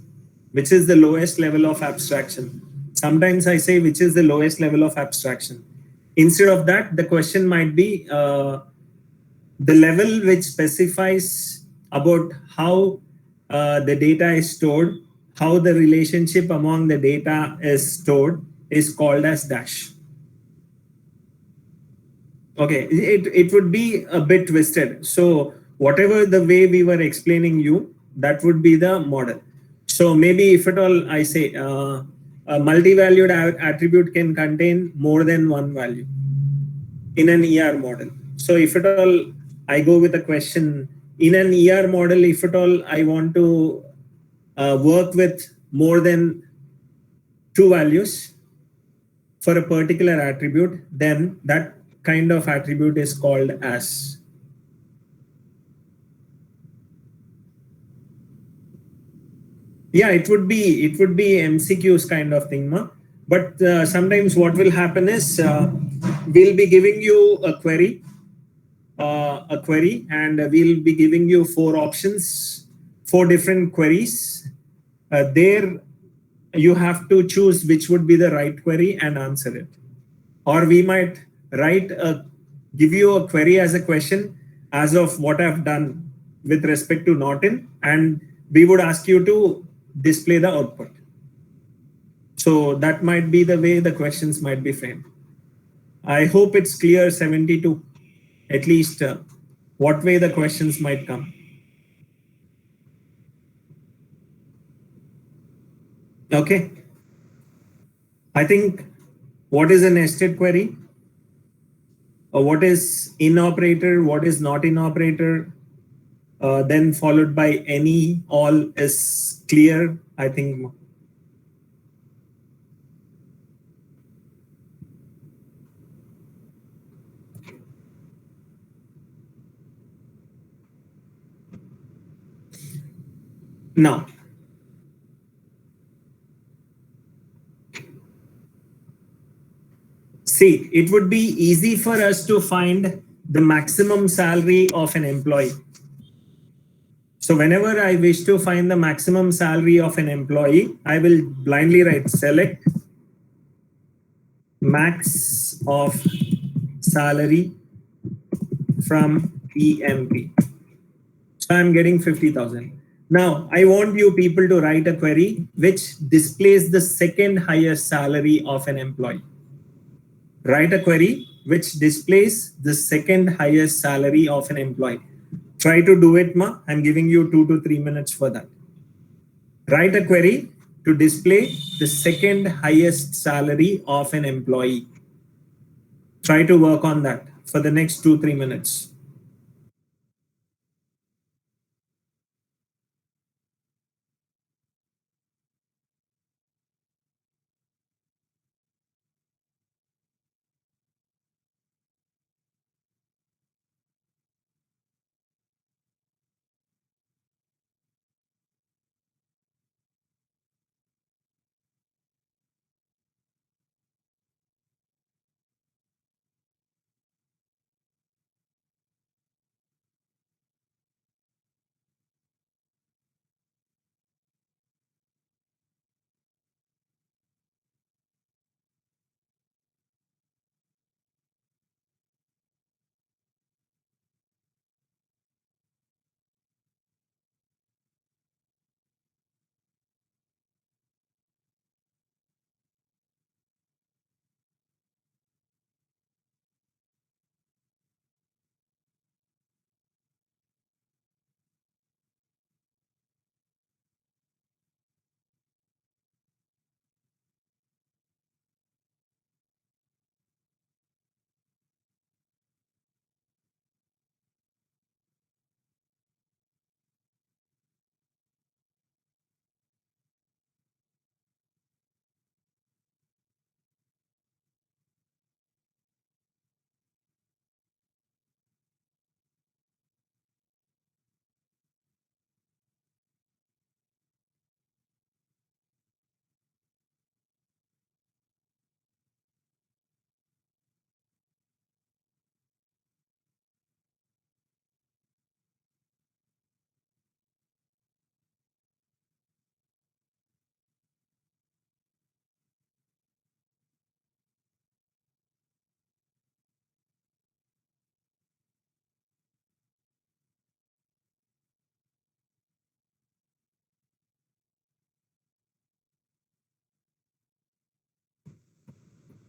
which is the lowest level of abstraction. Sometimes I say, which is the lowest level of abstraction. Instead of that, the question might be the level which specifies about how the data is stored, how the relationship among the data is stored is called as dash. Okay, it would be a bit twisted. So whatever the way we were explaining you, that would be the model. So maybe if at all I say a multi-valued attribute can contain more than one value in an ER model. So if at all I go with a question in an ER model, if at all I want to work with more than 2 values for a particular attribute, then that kind of attribute is called as. Yeah, it would be MCQs kind of thing, ma. But sometimes what will happen is we'll be giving you a query, and we'll be giving you 4 options, 4 different queries. There you have to choose which would be the right query and answer it. Or we might give you a query as a question as of what I've done with respect to Norton, and we would ask you to display the output. So that might be the way the questions might be framed. I hope it's clear, 72, at least what way the questions might come. Okay. I think what is a nested query? Or what is in operator? What is not in operator? Then followed by any, all is clear, I think. Now, see, it would be easy for us to find the maximum salary of an employee. So whenever I wish to find the maximum salary of an employee, I will blindly write select max of salary from EMP. So I'm getting 50,000. Now I want you people to write a query which displays the second highest salary of an employee. Write a query which displays the second highest salary of an employee. Try to do it, ma. I'm giving you 2 to 3 minutes for that. Write a query to display the second highest salary of an employee. Try to work on that for the next 2-3 minutes.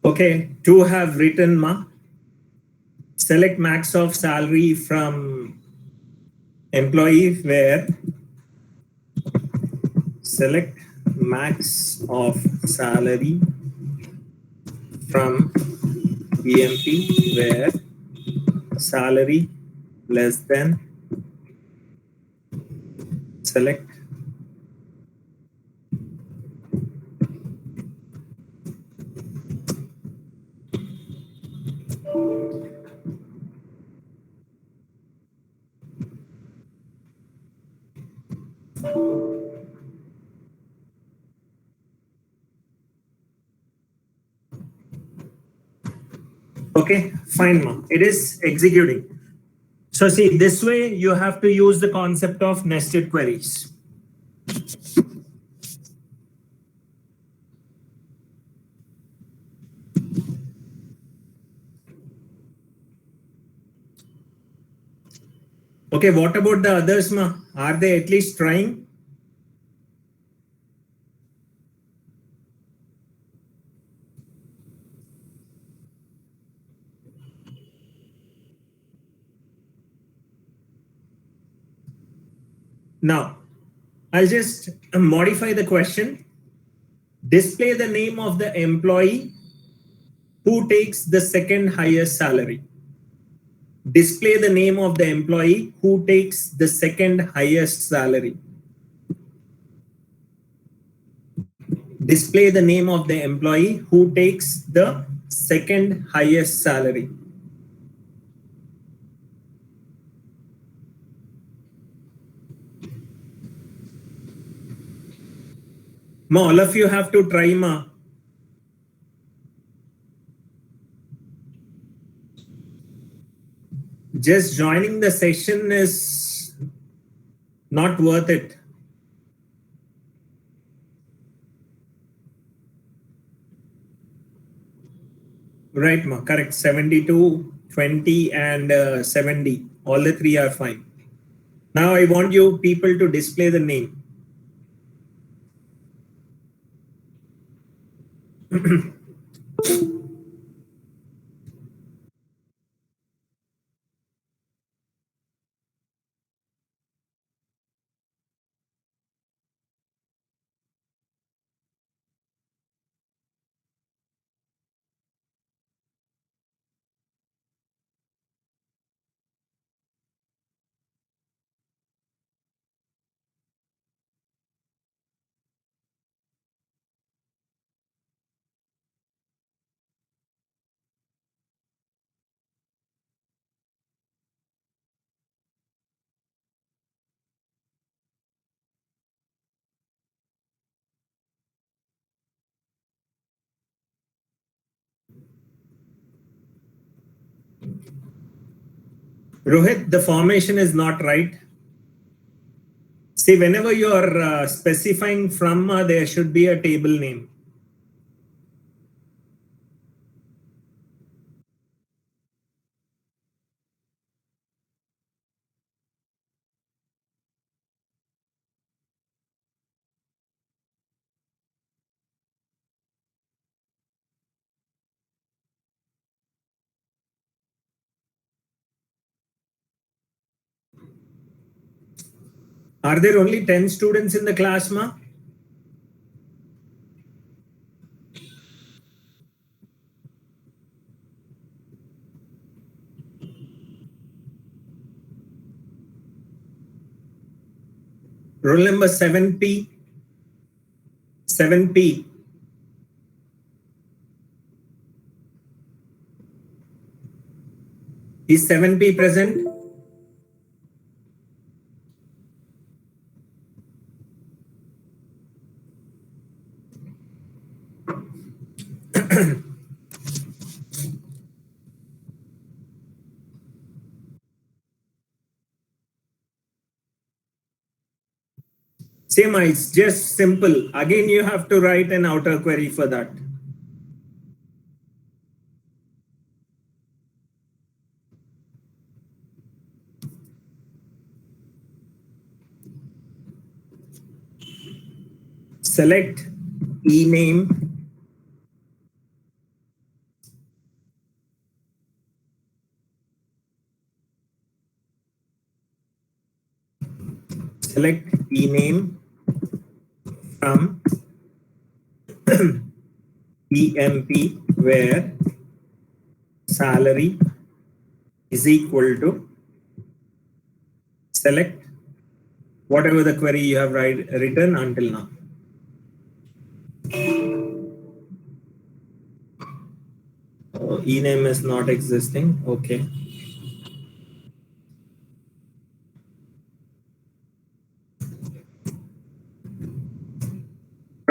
Okay, two have written ma. Select max of salary from employee where select max of salary from EMP where salary less than select okay, fine ma. It is executing. So see, this way you have to use the concept of nested queries. Okay, what about the others ma? Are they at least trying? Now, I'll just modify the question. Display the name of the employee who takes the second highest salary. Display the name of the employee who takes the second highest salary. Display the name of the employee who takes the second highest salary. Ma, all of you have to try ma. Just joining the session is not worth it. Right, ma, correct. 72, 20, and 70. All the three are fine. Now I want you people to display the name. Rohit, the formation is not right. See, whenever you are specifying from, there should be a table name. Are there only 10 students in the class, ma? Roll number 7P. 7P. Is 7P present? Same, it's just simple. Again, you have to write an outer query for that. Select ename select ename from EMP where salary is equal to select whatever the query you have written until now. Oh, ename is not existing. Okay.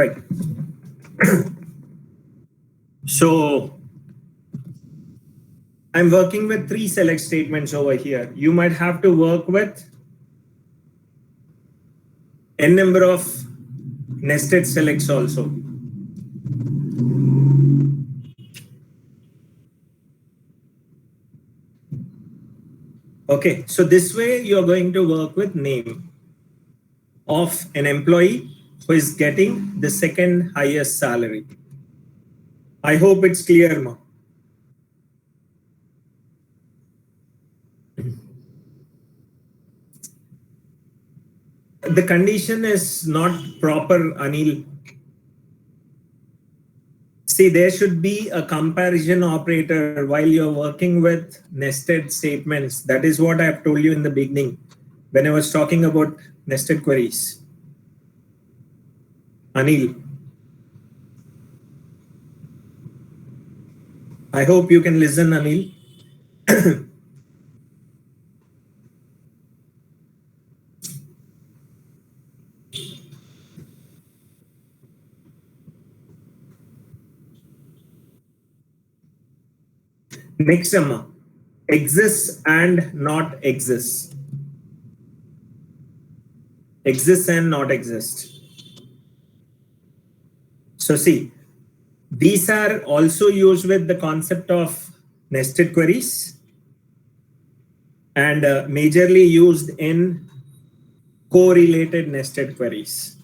Right. So I'm working with 3 select statements over here. You might have to work with n number of nested selects also. Okay, so this way you're going to work with name of an employee who is getting the second highest salary. I hope it's clear, Ma. The condition is not proper, Anil. See, there should be a comparison operator while you're working with nested statements. That is what I've told you in the beginning when I was talking about nested queries. Anil, I hope you can listen, Anil. Next, exists and not exists. Exists and not exist. So see, these are also used with the concept of nested queries and majorly used in correlated nested queries.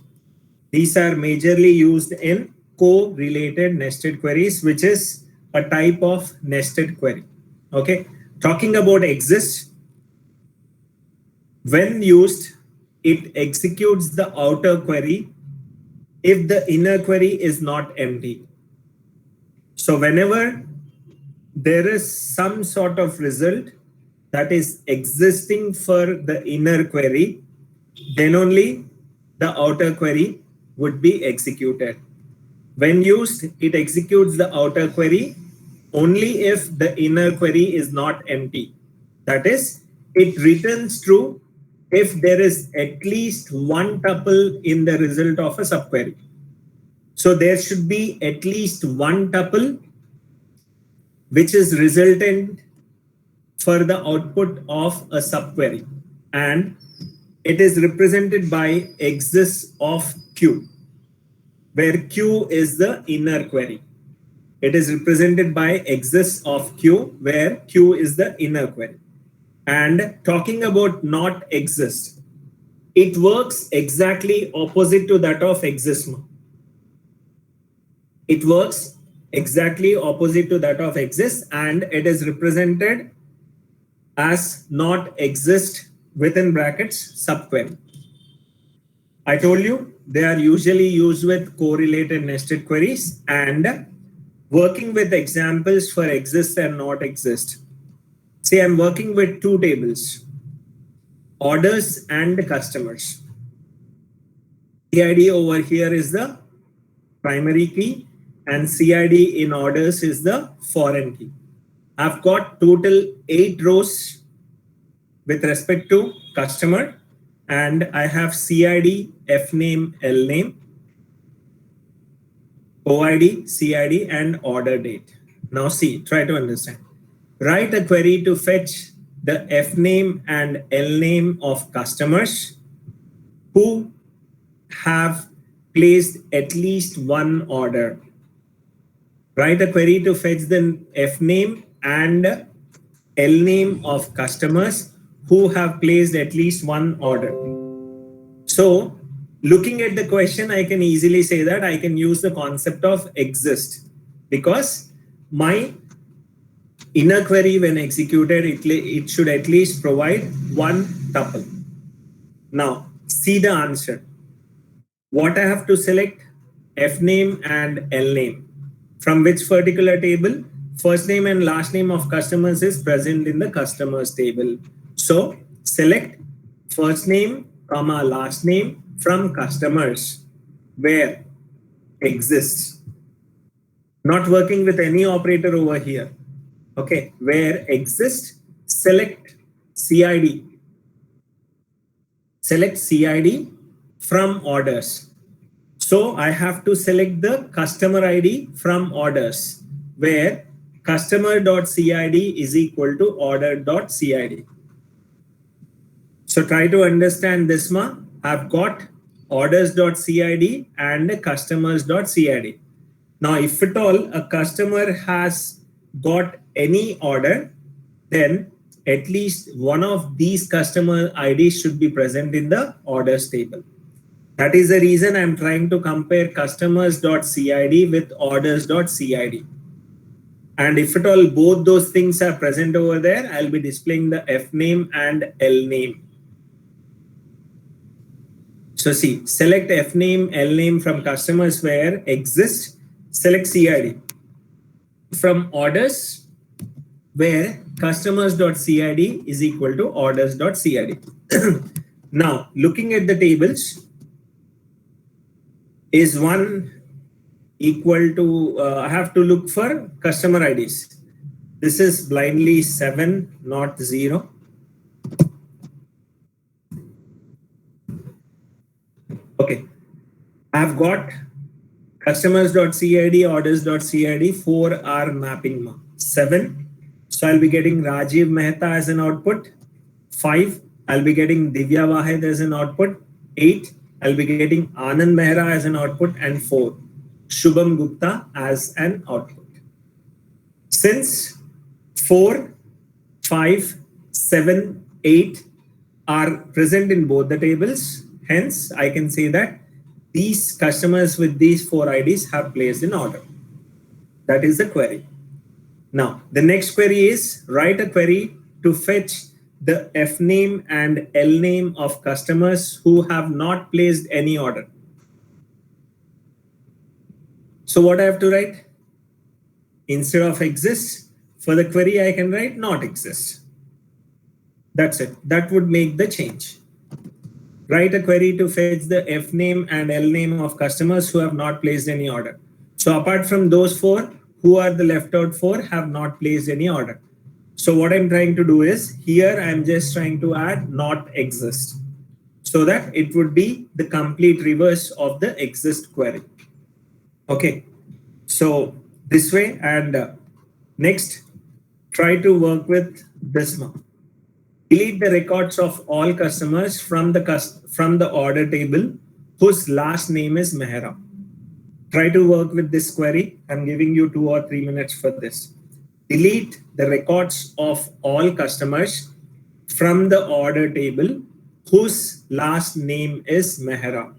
These are majorly used in correlated nested queries, which is a type of nested query. Okay, talking about exist, when used, it executes the outer query if the inner query is not empty. So whenever there is some sort of result that is existing for the inner query, then only the outer query would be executed. When used, it executes the outer query only if the inner query is not empty. That is, it returns true if there is at least one tuple in the result of a subquery. So there should be at least one tuple which is resultant for the output of a subquery, and it is represented by exists of Q, where Q is the inner query. It is represented by exists of Q, where Q is the inner query. And talking about not exist, it works exactly opposite to that of exist. It works exactly opposite to that of exist, and it is represented as not exist within brackets subquery. I told you they are usually used with correlated nested queries and working with examples for exist and not exist. Say I'm working with 2 tables, orders and customers. CID over here is the primary key and CID in orders is the foreign key. I've got total 8 rows with respect to customer, and I have CID, FNAME, LNAME, OID, CID, and order date. Now see, try to understand. Write a query to fetch the FNAME and LNAME of customers who have placed at least one order. Write a query to fetch the FNAME and LNAME of customers who have placed at least one order. So looking at the question, I can easily say that I can use the concept of exist, because my inner query when executed, it should at least provide one tuple. Now, See the answer. What I have to select? F name and L name. From which particular table? First name and last name of customers is present in the customers table. So select first name, comma, last name from customers where exists. Not working with any operator over here. Okay, where exists, select CID. Select CID from orders. So I have to select the customer ID from orders, where customer.cid is equal to order.cid. So try to understand this, ma. I've got orders.cid and customers.cid. Now, if at all a customer has got any order, then at least one of these customer IDs should be present in the orders table. That is the reason I'm trying to compare customers.cid with orders.cid. And if at all both those things are present over there, I'll be displaying the F name and L name. So see, select F name, L name from customers where exist, select CID. From orders where customers.cid is equal to orders.cid. Now, looking at the tables, is one equal to, I have to look for customer IDs. This is blindly 7, not 0. Okay, I've got customers.cid, orders.cid, 4 are mapping 7. So I'll be getting Rajiv Mehta as an output. 5, I'll be getting Divya Wahed as an output. 8, I'll be getting Anand Mehra as an output. And 4, Shubham Gupta as an output. Since 4, 5, 7, 8 are present in both the tables, hence I can say that these customers with these 4 IDs have placed in order. That is the query. Now, the next query is write a query to fetch the F name and L name of customers who have not placed any order. So what I have to write? Instead of exists, for the query I can write not exists. That's it. That would make the change. Write a query to fetch the F name and L name of customers who have not placed any order. So apart from those 4, who are the left out 4 have not placed any order. So what I'm trying to do is here I'm just trying to add not exist so that it would be the complete reverse of the exist query. Okay, so this way, and next try to work with this one. Delete the records of all customers from the order table whose last name is Mehra. Try to work with this query. I'm giving you 2 or 3 minutes for this. Delete the records of all customers from the order table whose last name is Mehra.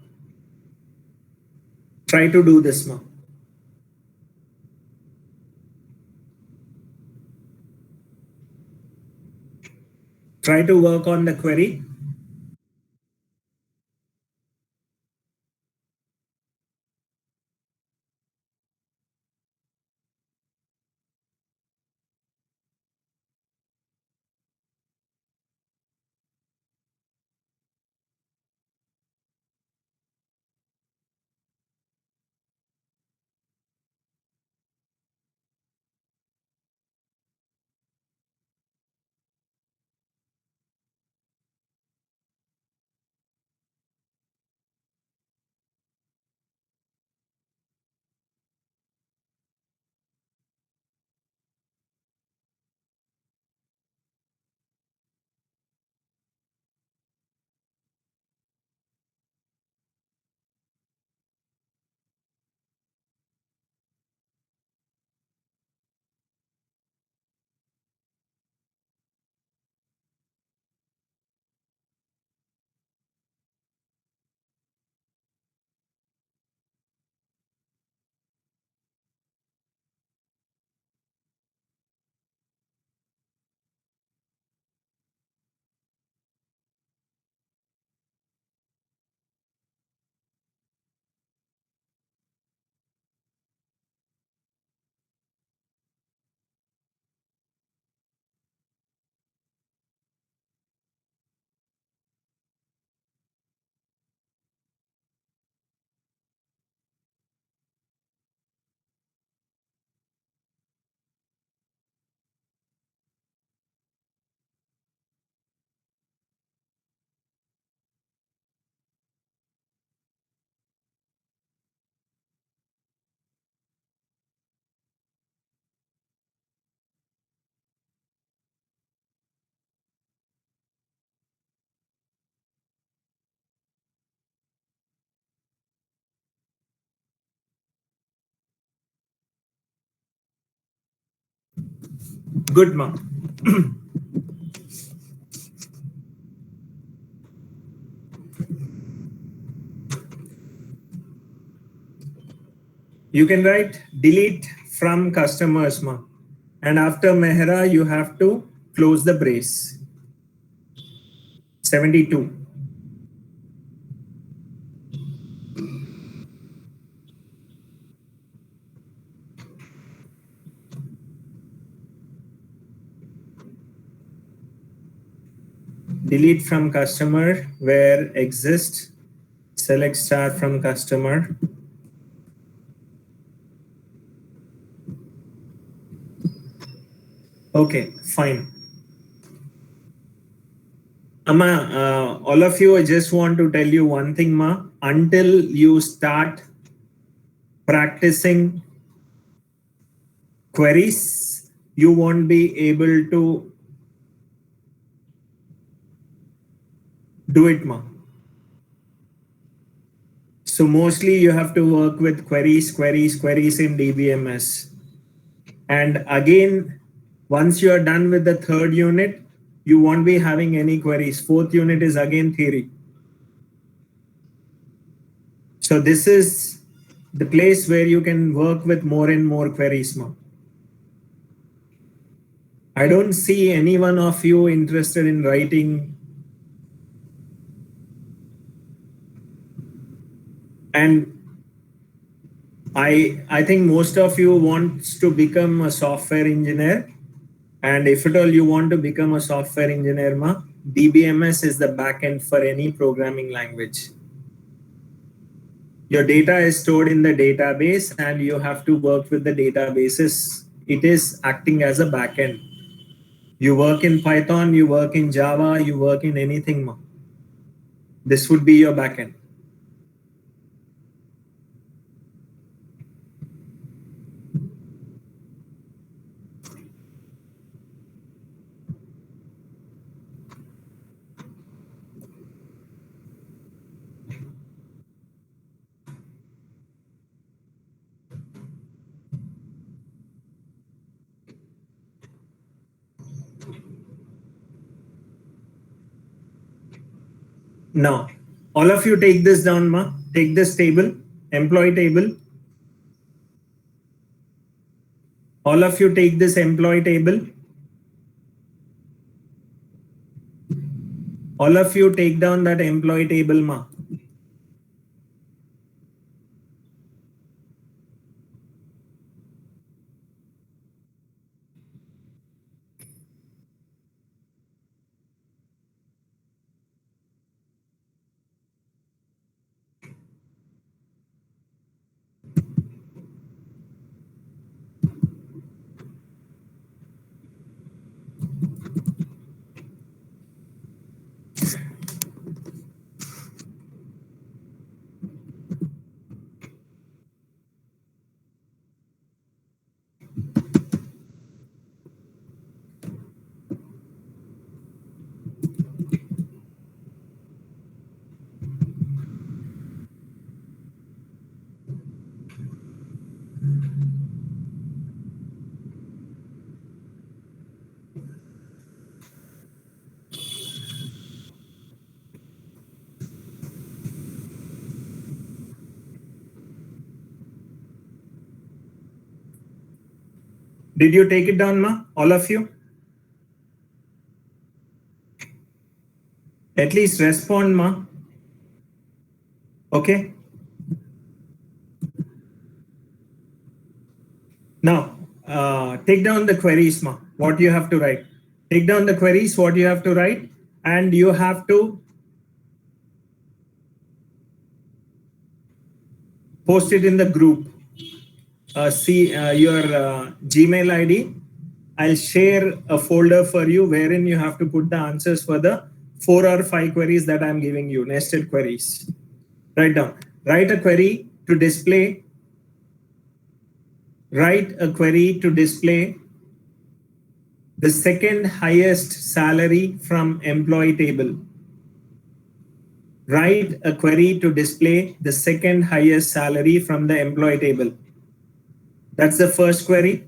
Try to do this now. Try to work on the query. Good, ma. You can write delete from customers, ma. And after Mehra, you have to close the brace. 72. Delete from customer where exist. Select star from customer. Okay, fine. Amma, all of you, I just want to tell you one thing, ma. Until you start practicing queries, you won't be able to do it, ma. So mostly you have to work with queries in DBMS. And again, once you are done with the third unit, you won't be having any queries. Fourth unit is again theory. So this is the place where you can work with more and more queries, ma. I don't see any one of you interested in writing. And I think most of you wants to become a software engineer. And if at all you want to become a software engineer, ma, DBMS is the backend for any programming language. Your data is stored in the database and you have to work with the databases. It is acting as a backend. You work in Python, you work in Java, you work in anything, ma. This would be your backend. Now, all of you take this down, ma. Take this table, employee table. All of you take this employee table. All of you take down that employee table, ma. Did you take it down, ma? All of you? At least respond, ma. Okay. Now, take down the queries, ma. What you have to write. Take down the queries, what you have to write, and you have to post it in the group. See your Gmail ID. I'll share a folder for you wherein you have to put the answers for the 4 or 5 queries that I'm giving you, nested queries. Write down. Write a query to display. Write a query to display the second highest salary from employee table. Write a query to display the second highest salary from the employee table. That's the first query.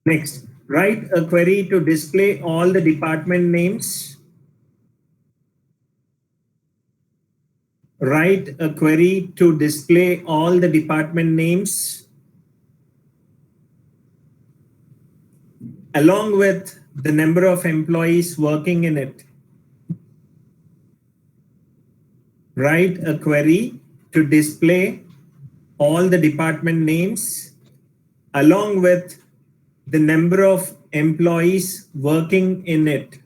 Next, write a query to display all the department names. Write a query to display all the department names along with the number of employees working in it. Write a query to display all the department names along with the number of employees working in it.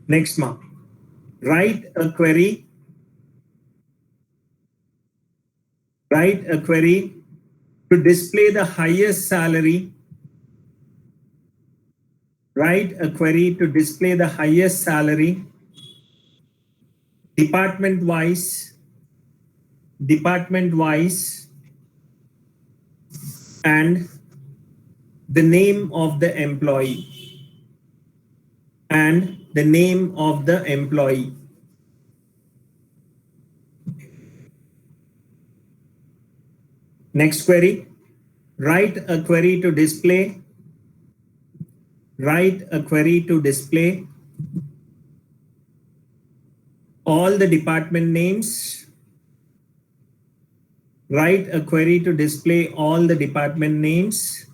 Next mark. Write a query. Write a query to display the highest salary. Write a query to display the highest salary department-wise, and the name of the employee. And the name of the employee. Next query. Write a query to display. Write a query to display all the department names. Write a query to display all the department names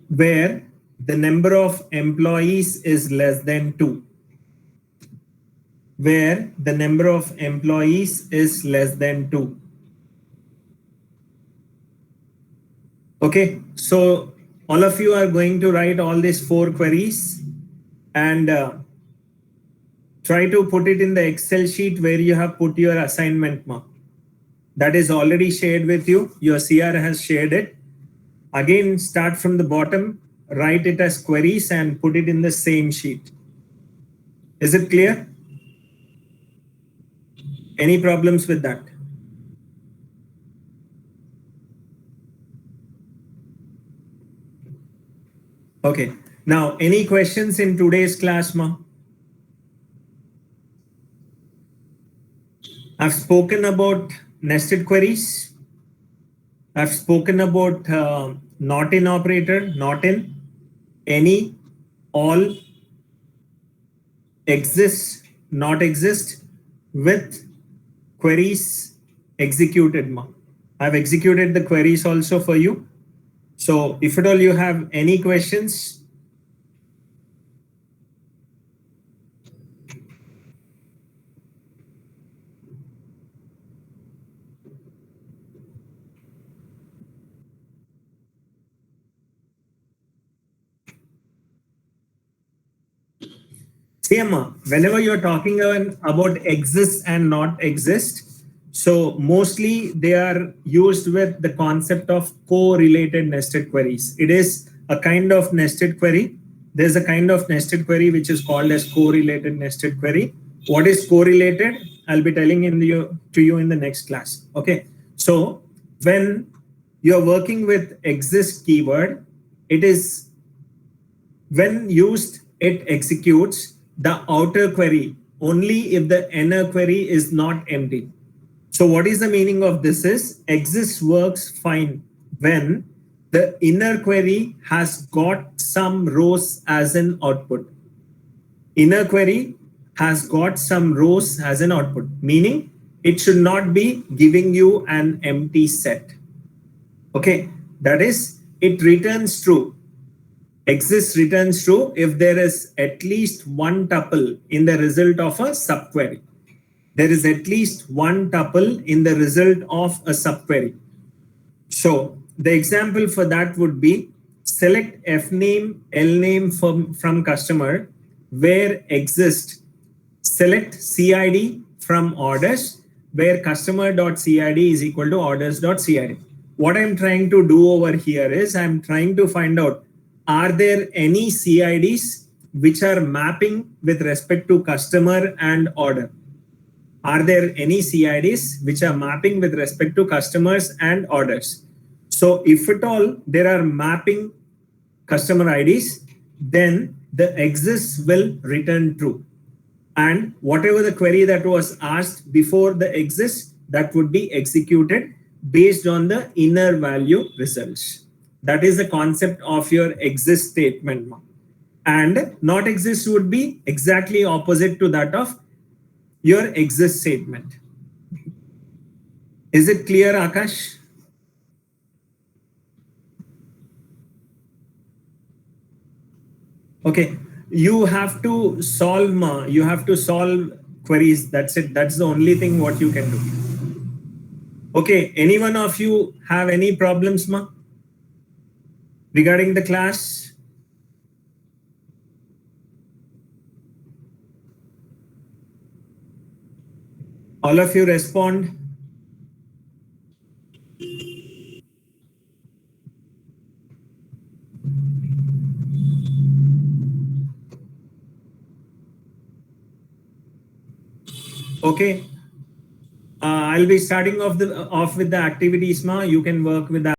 where the number of employees is less than 2. Where the number of employees is less than 2. Okay, so all of you are going to write all these 4 queries and try to put it in the Excel sheet where you have put your assignment mark. That is already shared with you. Your CR has shared it. Again, start from the bottom, write it as queries and put it in the same sheet. Is it clear? Any problems with that? Okay. Now, any questions in today's class, ma? I've spoken about nested queries. I've spoken about not in operator, not in, any, all, exist, not exist, with queries executed. I've executed the queries also for you. So if at all you have any questions, whenever you're talking about exist and not exist, so mostly they are used with the concept of correlated nested queries. It is a kind of nested query. There's a kind of nested query which is called as correlated nested query. What is correlated? I'll be telling to you in the next class. Okay. So when you're working with exist keyword, it is when used, it executes the outer query only if the inner query is not empty. So what is the meaning of this is exist works fine when the inner query has got some rows as an output. Inner query has got some rows as an output, meaning it should not be giving you an empty set. Okay, that is, it returns true. Exist returns true if there is at least one tuple in the result of a subquery. There is at least one tuple in the result of a subquery. So the example for that would be select fname, lname from customer where exist, select CID from orders where customer.cid is equal to orders.cid. What I'm trying to do over here is I'm trying to find out, are there any CIDs which are mapping with respect to customer and order? Are there any CIDs which are mapping with respect to customers and orders? So if at all there are mapping customer IDs, then the exists will return true. And whatever the query that was asked before the exists, that would be executed based on the inner value results. That is the concept of your exist statement. And not exist would be exactly opposite to that of your exist statement. Is it clear, Akash? Okay, you have to solve queries. That's it. That's the only thing what you can do. Okay, any one of you have any problems, ma, regarding the class? All of you respond. Okay, I'll be starting off with the activities, ma. You can work with that.